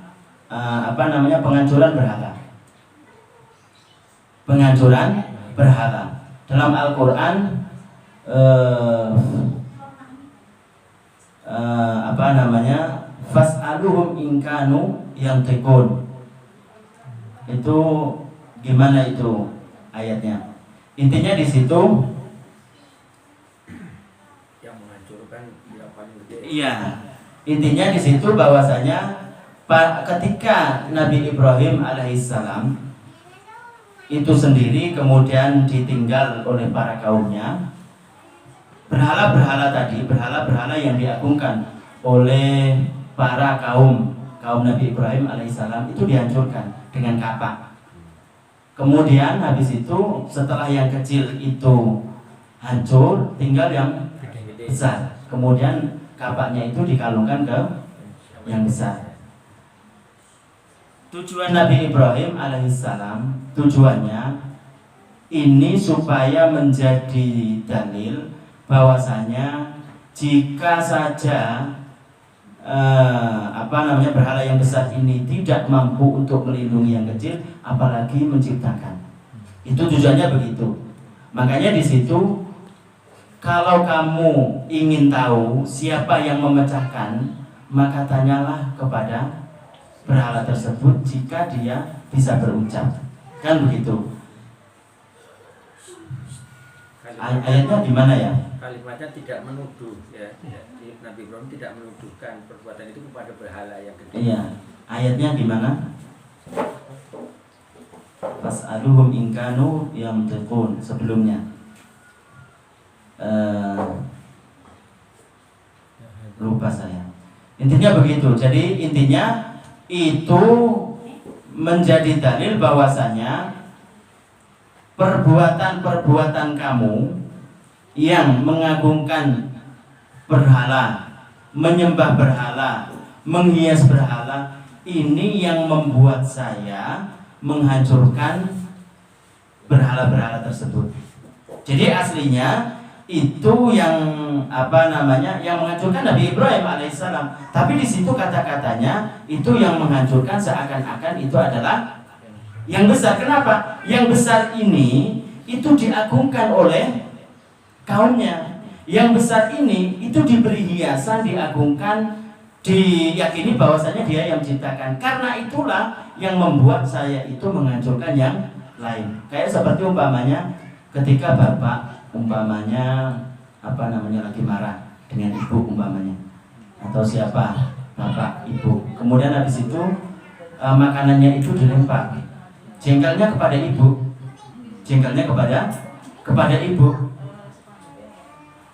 penghancuran berhala. Dalam Al-Quran apa namanya, fas'aluhum inkanu yang tekun. Itu gimana itu ayatnya? Intinya di situ
yang menghancurkan yang paling gede.
iya, intinya di situ bahwasanya ketika Nabi Ibrahim alaihissalam itu sendiri kemudian ditinggal oleh para kaumnya, berhala-berhala tadi, berhala-berhala yang diagungkan oleh para kaum Nabi Ibrahim alaihissalam itu dihancurkan dengan kapak. Kemudian habis itu setelah yang kecil itu hancur, tinggal yang besar. Kemudian kapaknya itu dikalungkan ke yang besar. Tujuan Nabi Ibrahim alaihissalam, tujuannya ini supaya menjadi dalil bahwasanya jika saja berhala yang besar ini tidak mampu untuk melindungi yang kecil, apalagi menciptakan. Itu tujuannya begitu. Makanya di situ kalau kamu ingin tahu siapa yang memecahkan, maka tanyalah kepada berhala tersebut jika dia bisa berucap. Kan begitu. Ayatnya di mana ya?
Kalimatnya tidak menuduh ya. Nabi Ibrahim tidak menuduhkan perbuatan itu kepada berhala yang gede.
Iya. Ayatnya di mana? Fas'aluhum inkanu yang tekun sebelumnya. Lupa saya. Intinya begitu. Jadi intinya itu menjadi dalil bahwasanya perbuatan-perbuatan kamu yang mengagungkan berhala, menyembah berhala, menghias berhala, ini yang membuat saya menghancurkan berhala-berhala tersebut. Jadi aslinya itu yang yang menghancurkan Nabi Ibrahim alaihissalam. Tapi di situ kata-katanya itu yang menghancurkan seakan-akan itu adalah yang besar. Kenapa? Yang besar ini itu diagungkan oleh kaumnya. Yang besar ini itu diberi hiasan, diagungkan, diyakini bahwasanya dia yang menciptakan. Karena itulah yang membuat saya itu menghancurkan yang lain. Kayak seperti umpamanya ketika bapak lagi marah dengan ibu umpamanya, atau siapa bapak ibu. Kemudian habis itu makanannya itu dilempar. Jengkelnya kepada ibu. Jengkelnya kepada ibu.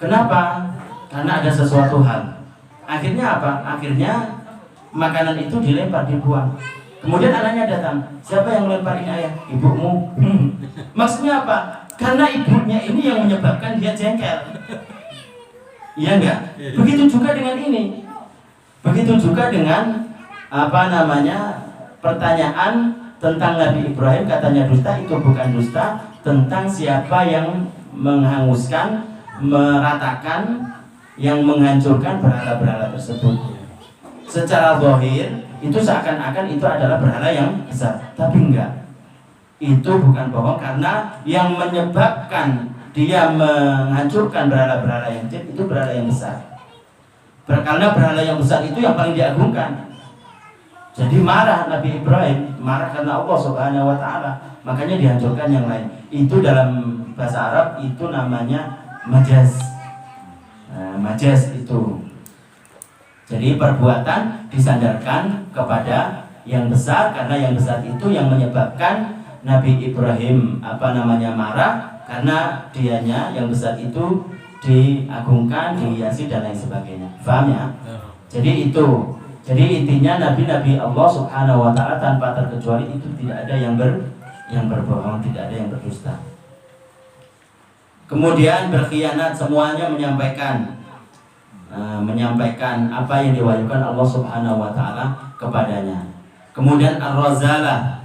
Kenapa? Karena ada sesuatu hal. Akhirnya apa? Akhirnya makanan itu dilempar, dibuang. Kemudian anaknya datang. Siapa yang melempar ini ayah? Ibumu. Maksudnya apa? Karena ibunya ini yang menyebabkan dia jengkel. Iya enggak? Begitu juga dengan ini. Begitu juga dengan pertanyaan tentang Nabi Ibrahim, katanya dusta. Itu bukan dusta. Tentang siapa yang menghanguskan, meratakan, yang menghancurkan berhala-berhala tersebut. Secara zahir itu seakan-akan itu adalah berhala yang besar, tapi enggak. Itu bukan bohong, karena yang menyebabkan dia menghancurkan berhala-berhala yang kecil itu berhala yang besar. Karena berhala yang besar itu yang paling diagungkan. Jadi marah Nabi Ibrahim, marah karena Allah Subhanahu wa taala, makanya dihancurkan yang lain. Itu dalam bahasa Arab itu namanya majaz. Majaz itu. Jadi perbuatan disandarkan kepada yang besar, karena yang besar itu yang menyebabkan Nabi Ibrahim marah, karena dianya yang besar itu diagungkan, dihiasi dan lain sebagainya. Paham ya? Jadi itu. Jadi intinya nabi-nabi Allah Subhanahu wa taala tanpa terkecuali itu tidak ada yang berbohong, tidak ada yang berdusta. Kemudian berkhianat, semuanya menyampaikan apa yang diwahyukan Allah Subhanahu wa taala kepadanya. Kemudian ar-razalah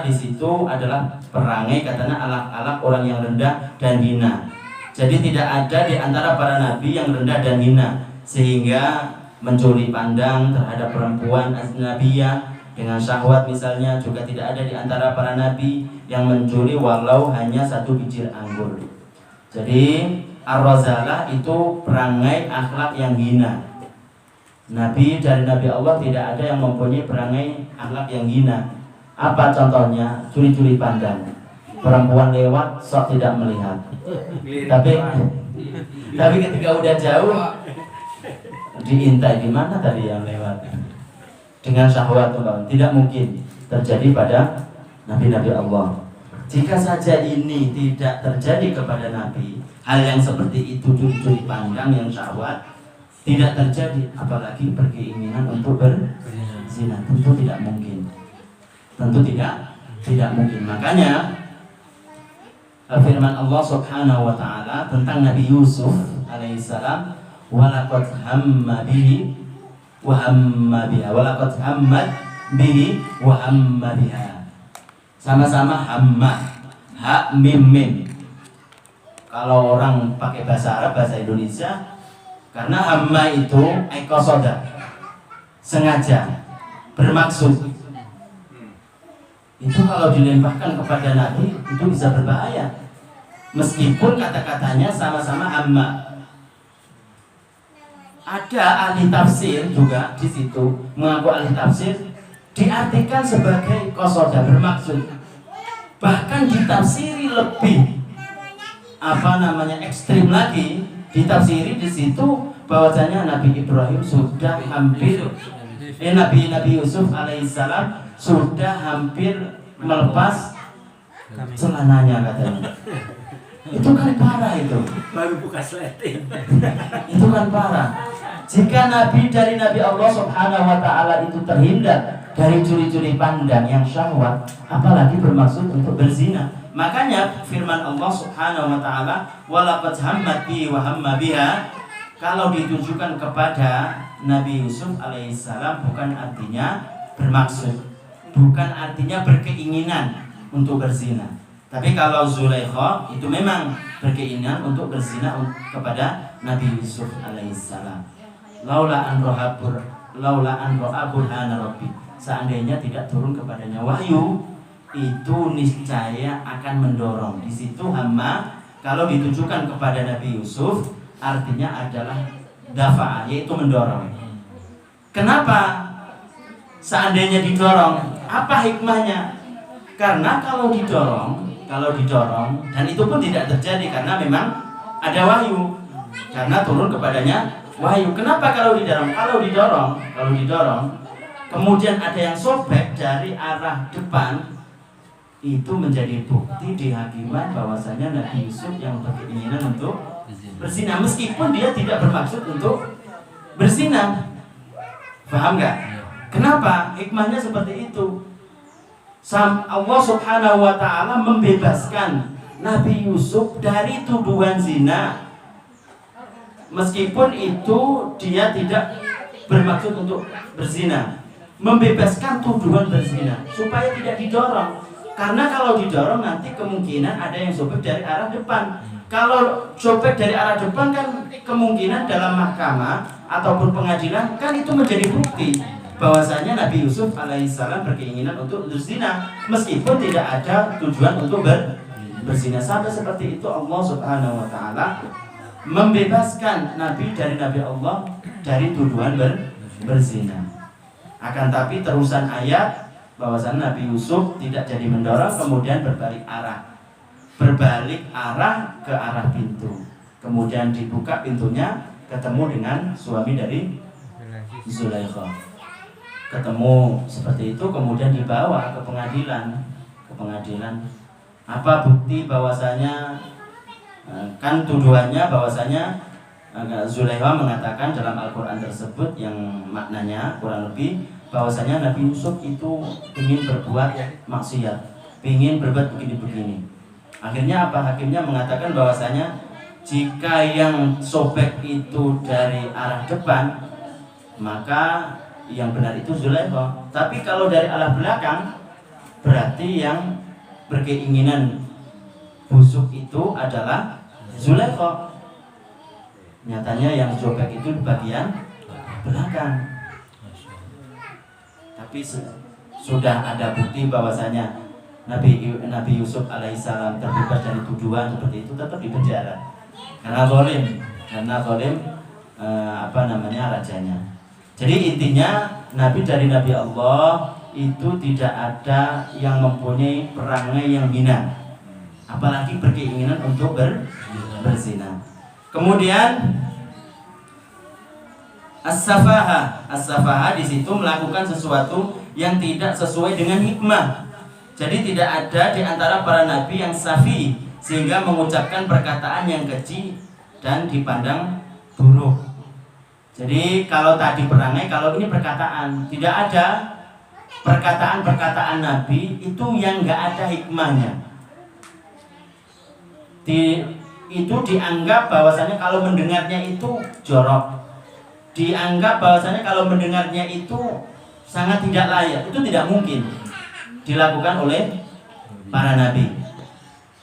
di situ adalah perangai, katanya alak-alak orang yang rendah dan hina. Jadi tidak ada di antara para nabi yang rendah dan hina sehingga mencuri pandang terhadap perempuan ajnabiyah dengan syahwat misalnya. Juga tidak ada di antara para nabi yang mencuri walau hanya satu biji anggur. Jadi Ar-razalah itu perangai akhlak yang hina. Nabi dari Nabi Allah tidak ada yang mempunyai perangai akhlak yang hina. Apa contohnya? Curi-curi pandang. Perempuan lewat sok tidak melihat. Tapi ketika udah jauh diintai, di mana tadi yang lewat. Dengan syahwat tidak mungkin terjadi pada nabi-nabi Allah. Jika saja ini tidak terjadi kepada Nabi, hal yang seperti itu, curi-curi pandang yang syahwat tidak terjadi, apalagi berkeinginan untuk berzina, tentu tidak mungkin. Tentu tidak mungkin. Makanya firman Allah Subhanahu wa taala tentang Nabi Yusuf alaihissalam, walaqad hamma bihi wa hamma biha, walaqad hammat bihi wa hamma biha. Sama-sama hamma, ha mim mim. Kalau orang pakai bahasa Arab, bahasa Indonesia, karena hamma itu ekosoda, sengaja, bermaksud. Itu kalau dilempahkan kepada Nabi itu bisa berbahaya. Meskipun kata-katanya sama-sama hamma. Ada ahli tafsir juga di situ mengaku ahli tafsir diartikan sebagai kosoda, bermaksud. Bahkan ditafsiri lebih ekstrim lagi, ditafsiri di situ bahwasanya Nabi Ibrahim sudah hampir Nabi Yusuf alaihissalam sudah hampir melepas celananya katanya. Itu kan parah itu.
Baru buka sleting.
Itu kan parah. Jika Nabi dari Nabi Allah Subhanahu wa taala itu terhindar dari curi-curi pandang yang syahwat, apalagi bermaksud untuk berzina. Makanya firman Allah Subhanahu wa taala, walaqad hammat bi wa hamma biha, kalau ditujukan kepada Nabi Yusuf alaihissalam bukan artinya bermaksud, bukan artinya berkeinginan untuk berzina. Tapi kalau Zulaikha itu memang berkeinginan untuk berzina kepada Nabi Yusuf alaihissalam. Laula an ra'a burhana rabbi. Seandainya tidak turun kepadanya wahyu, itu niscaya akan mendorong. Di situ hamma kalau ditujukan kepada Nabi Yusuf artinya adalah dafa, yaitu mendorong. Kenapa? Seandainya didorong, apa hikmahnya? Karena kalau didorong dan itu pun tidak terjadi karena memang ada wahyu. Karena turun kepadanya wahyu. Kenapa kalau didorong? Kalau didorong kemudian ada yang sobek dari arah depan, itu menjadi bukti di hakiman bahwasanya Nabi Yusuf yang berkeinginan untuk berzina, meskipun dia tidak bermaksud untuk berzina. Paham nggak? Kenapa? Hikmahnya seperti itu. Allah Subhanahu wa ta'ala membebaskan Nabi Yusuf dari tuduhan zina, meskipun itu dia tidak bermaksud untuk berzina. Membebaskan tuduhan berzina supaya tidak didorong. Karena kalau didorong nanti kemungkinan ada yang sobek dari arah depan. Kalau sobek dari arah depan kan kemungkinan dalam mahkamah ataupun pengadilan kan itu menjadi bukti bahwasanya Nabi Yusuf alaihissalam berkeinginan untuk berzina, meskipun tidak ada tujuan untuk berzina. Sampai seperti itu Allah Subhanahu wa taala membebaskan Nabi dari Nabi Allah dari tuduhan berzina. Akan tapi terusan ayat bahwasanya Nabi Yusuf tidak jadi mendorong, kemudian berbalik arah ke arah pintu. Kemudian dibuka pintunya, ketemu dengan suami dari Zulaikha. Ketemu seperti itu, kemudian dibawa ke pengadilan. Apa bukti bahwasanya kan tuduhannya bahwasanya Zulaikha mengatakan dalam Al-Quran tersebut yang maknanya kurang lebih bahwasanya Nabi Yusuf itu ingin berbuat maksiat, ingin berbuat begini-begini. Akhirnya apa? Hakimnya mengatakan bahwasanya jika yang sobek itu dari arah depan, maka yang benar itu Zulaikha. Tapi kalau dari arah belakang, berarti yang berkeinginan busuk itu adalah Zulaikha. Nyatanya yang sobek itu di bagian belakang. Tapi sudah ada bukti bahwasanya Nabi Yusuf alaihissalam terbebas dari tuduhan seperti itu, tetap di penjara. karena zalim rajanya. Jadi intinya nabi dari Nabi Allah itu tidak ada yang mempunyai perangai yang hina, apalagi berkeinginan untuk berzina. Kemudian as-safaha di situ melakukan sesuatu yang tidak sesuai dengan hikmah. Jadi tidak ada di antara para nabi yang safi sehingga mengucapkan perkataan yang keji dan dipandang buruk. Jadi kalau tadi perangai, kalau ini perkataan, tidak ada perkataan nabi itu yang enggak ada hikmahnya. Itu dianggap bahwasanya kalau mendengarnya itu jorok, dianggap bahwasanya kalau mendengarnya itu sangat tidak layak. Itu tidak mungkin dilakukan oleh para nabi.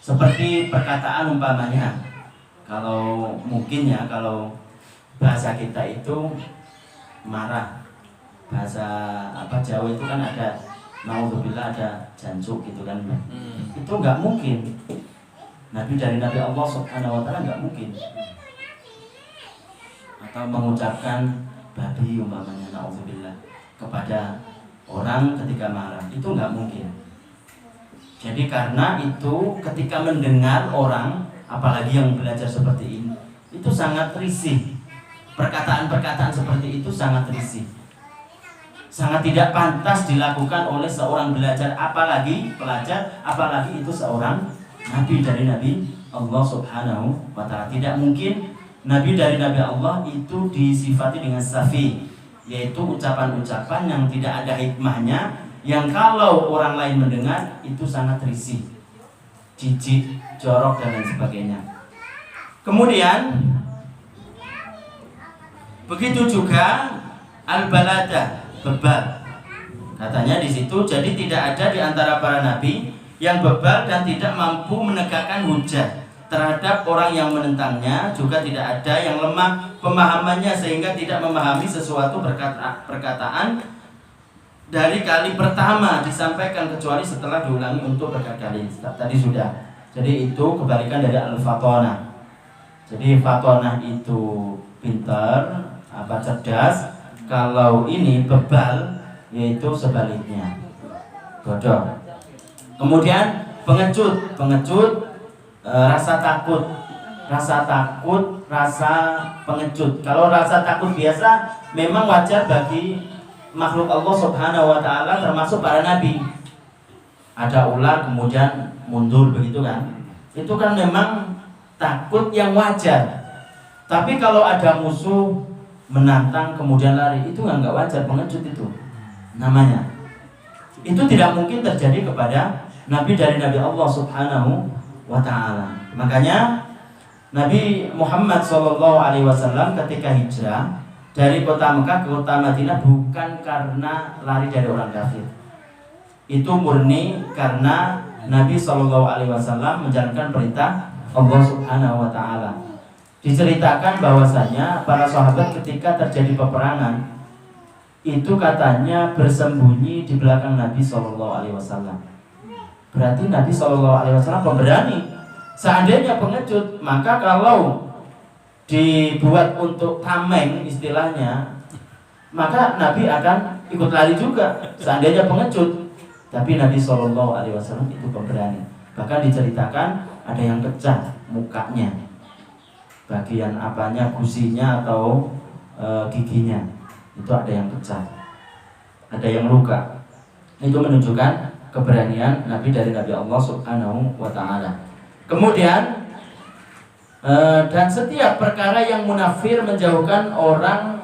Seperti perkataan umpamanya, kalau mungkin ya, kalau bahasa kita itu marah, bahasa Jawa itu kan ada naudzubillah, ada jancuk gitu kan. Itu nggak mungkin. Nabi dari Nabi Allah Subhanahu wa taala nggak mungkin. Atau mengucapkan babi umpamanya, naudzubillah, kepada orang ketika marah, itu nggak mungkin. Jadi karena itu ketika mendengar orang, apalagi yang belajar seperti ini, itu sangat risih. Perkataan-perkataan seperti itu sangat risih, sangat tidak pantas dilakukan oleh seorang belajar, apalagi pelajar, apalagi itu seorang nabi dari Nabi Allah Subhanahu wa ta'ala. Tidak mungkin nabi dari Nabi Allah itu disifati dengan safi, yaitu ucapan-ucapan yang tidak ada hikmahnya, yang kalau orang lain mendengar itu sangat risih, jijik, jorok dan lain sebagainya. Kemudian begitu juga al-balada, bebal. Katanya di situ, jadi tidak ada di antara para nabi yang bebal dan tidak mampu menegakkan hujah terhadap orang yang menentangnya, juga tidak ada yang lemah pemahamannya sehingga tidak memahami sesuatu perkataan dari kali pertama disampaikan kecuali setelah diulangi untuk berkali-kali. Tadi sudah. Jadi itu kebalikan dari al-fatonah. Jadi fatonah itu pintar, cerdas. Kalau ini bebal, yaitu sebaliknya, bodoh. Kemudian pengecut, rasa takut, rasa pengecut. Kalau rasa takut biasa memang wajar bagi makhluk Allah Subhanahu wa ta'ala, termasuk para nabi. Ada ular kemudian mundur begitu kan, itu kan memang takut yang wajar. Tapi kalau ada musuh menantang kemudian lari, itu nggak wajar, pengecut itu namanya. Itu tidak mungkin terjadi kepada nabi dari Nabi Allah Subhanahu wa ta'ala. Makanya Nabi Muhammad SAW ketika hijrah dari kota Mekah ke kota Madinah bukan karena lari dari orang kafir. Itu murni karena Nabi SAW menjalankan perintah Allah Subhanahu wa ta'ala. Diceritakan bahwasanya para sahabat ketika terjadi peperangan itu katanya bersembunyi di belakang Nabi SAW. Berarti Nabi SAW pemberani. Seandainya pengecut, maka kalau dibuat untuk tameng istilahnya, maka Nabi akan ikut lari juga. Seandainya pengecut, tapi Nabi SAW itu pemberani. Bahkan diceritakan ada yang pecah mukanya, bagian apanya, gusinya atau giginya, itu ada yang pecah, ada yang luka. Itu menunjukkan keberanian Nabi dari Nabi Allah Subhanahu wa ta'ala. Kemudian dan setiap perkara yang munafir menjauhkan orang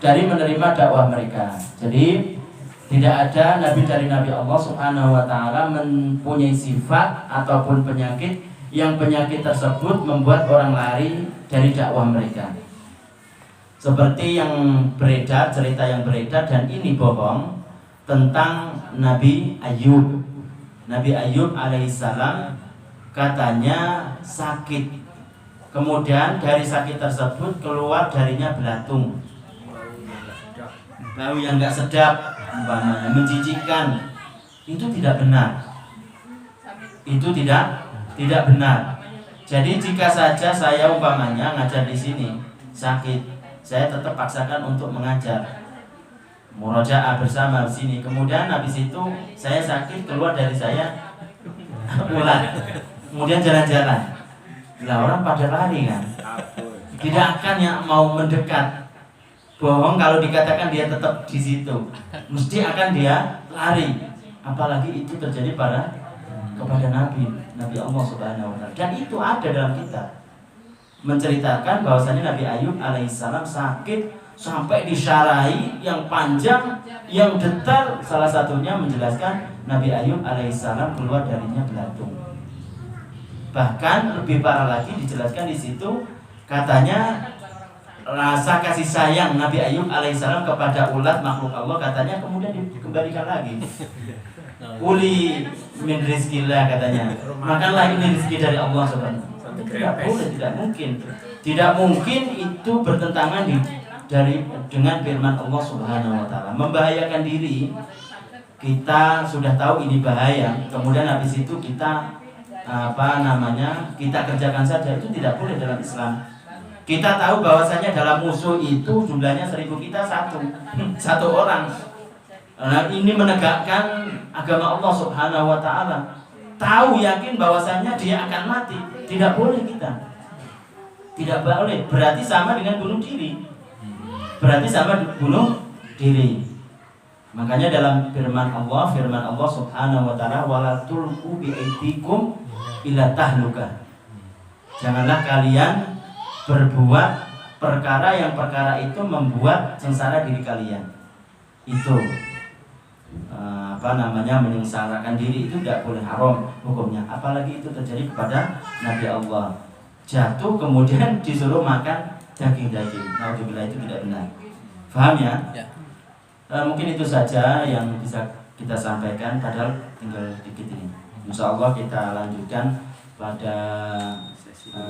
dari menerima dakwah mereka. Jadi tidak ada nabi dari Nabi Allah Subhanahu wa ta'ala mempunyai sifat ataupun penyakit yang penyakit tersebut membuat orang lari dari dakwah mereka. Seperti yang beredar, cerita yang beredar, dan ini bohong, tentang Nabi Ayub. Nabi Ayub alaihissalam katanya sakit. Kemudian dari sakit tersebut keluar darinya belatung, bau yang nggak sedap, menjijikkan. Itu tidak benar. Itu tidak benar. Jadi jika saja saya umpamanya ngajar di sini sakit, saya tetap paksakan untuk mengajar. Murojaah bersama di sini. Kemudian habis itu saya sakit, keluar dari saya ulat. Kemudian jalan-jalan. Lah orang pada lari kan. Tidak akan yang mau mendekat. Bohong kalau dikatakan dia tetap di situ. Mesti akan dia lari. Apalagi itu terjadi kepada Nabi Allah Subhanahu wa taala. Dan itu ada dalam kitab. Menceritakan bahwasanya Nabi Ayub alaihissalam sakit sampai disyarahi yang panjang, yang detail. Salah satunya menjelaskan Nabi Ayub alaihissalam keluar darinya belatung. Bahkan lebih parah lagi dijelaskan di situ, katanya rasa kasih sayang Nabi Ayub alaihissalam kepada ulat makhluk Allah katanya kemudian dikembalikan lagi. Uli min rizkillah katanya. Makanlah ini rezeki dari Allah Subhanahu. Tidak boleh, tidak mungkin. Tidak mungkin itu bertentangan dengan firman Allah Subhanahu wa taala. Membahayakan diri. Kita sudah tahu ini bahaya, kemudian habis itu kita kita kerjakan saja, itu tidak boleh dalam Islam. Kita tahu bahwasanya dalam musuh itu jumlahnya 1000, kita satu orang. Nah, ini menegakkan agama Allah Subhanahu wa taala. Tahu yakin bahwasanya dia akan mati, tidak boleh kita. Tidak boleh, berarti sama dengan bunuh diri. Berarti sama bunuh diri. Makanya dalam firman Allah Subhanahu wa taala, wala tulqu bi aidikum ila tahluka. Janganlah kalian berbuat perkara itu membuat sengsara diri kalian. Itu menyengsarakan diri itu tidak boleh, haram hukumnya. Apalagi itu terjadi kepada Nabi Allah. Jatuh kemudian disuruh makan daging-daging. Alhamdulillah itu tidak benar. Paham ya? Mungkin itu saja yang bisa kita sampaikan, padahal tinggal dikit ini. Insya Allah kita lanjutkan pada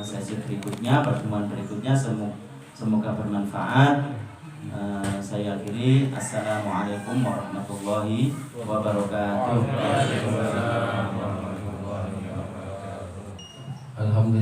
sesi berikutnya, pertemuan berikutnya. Semoga bermanfaat. Saya akhiri. Assalamualaikum warahmatullahi wabarakatuh.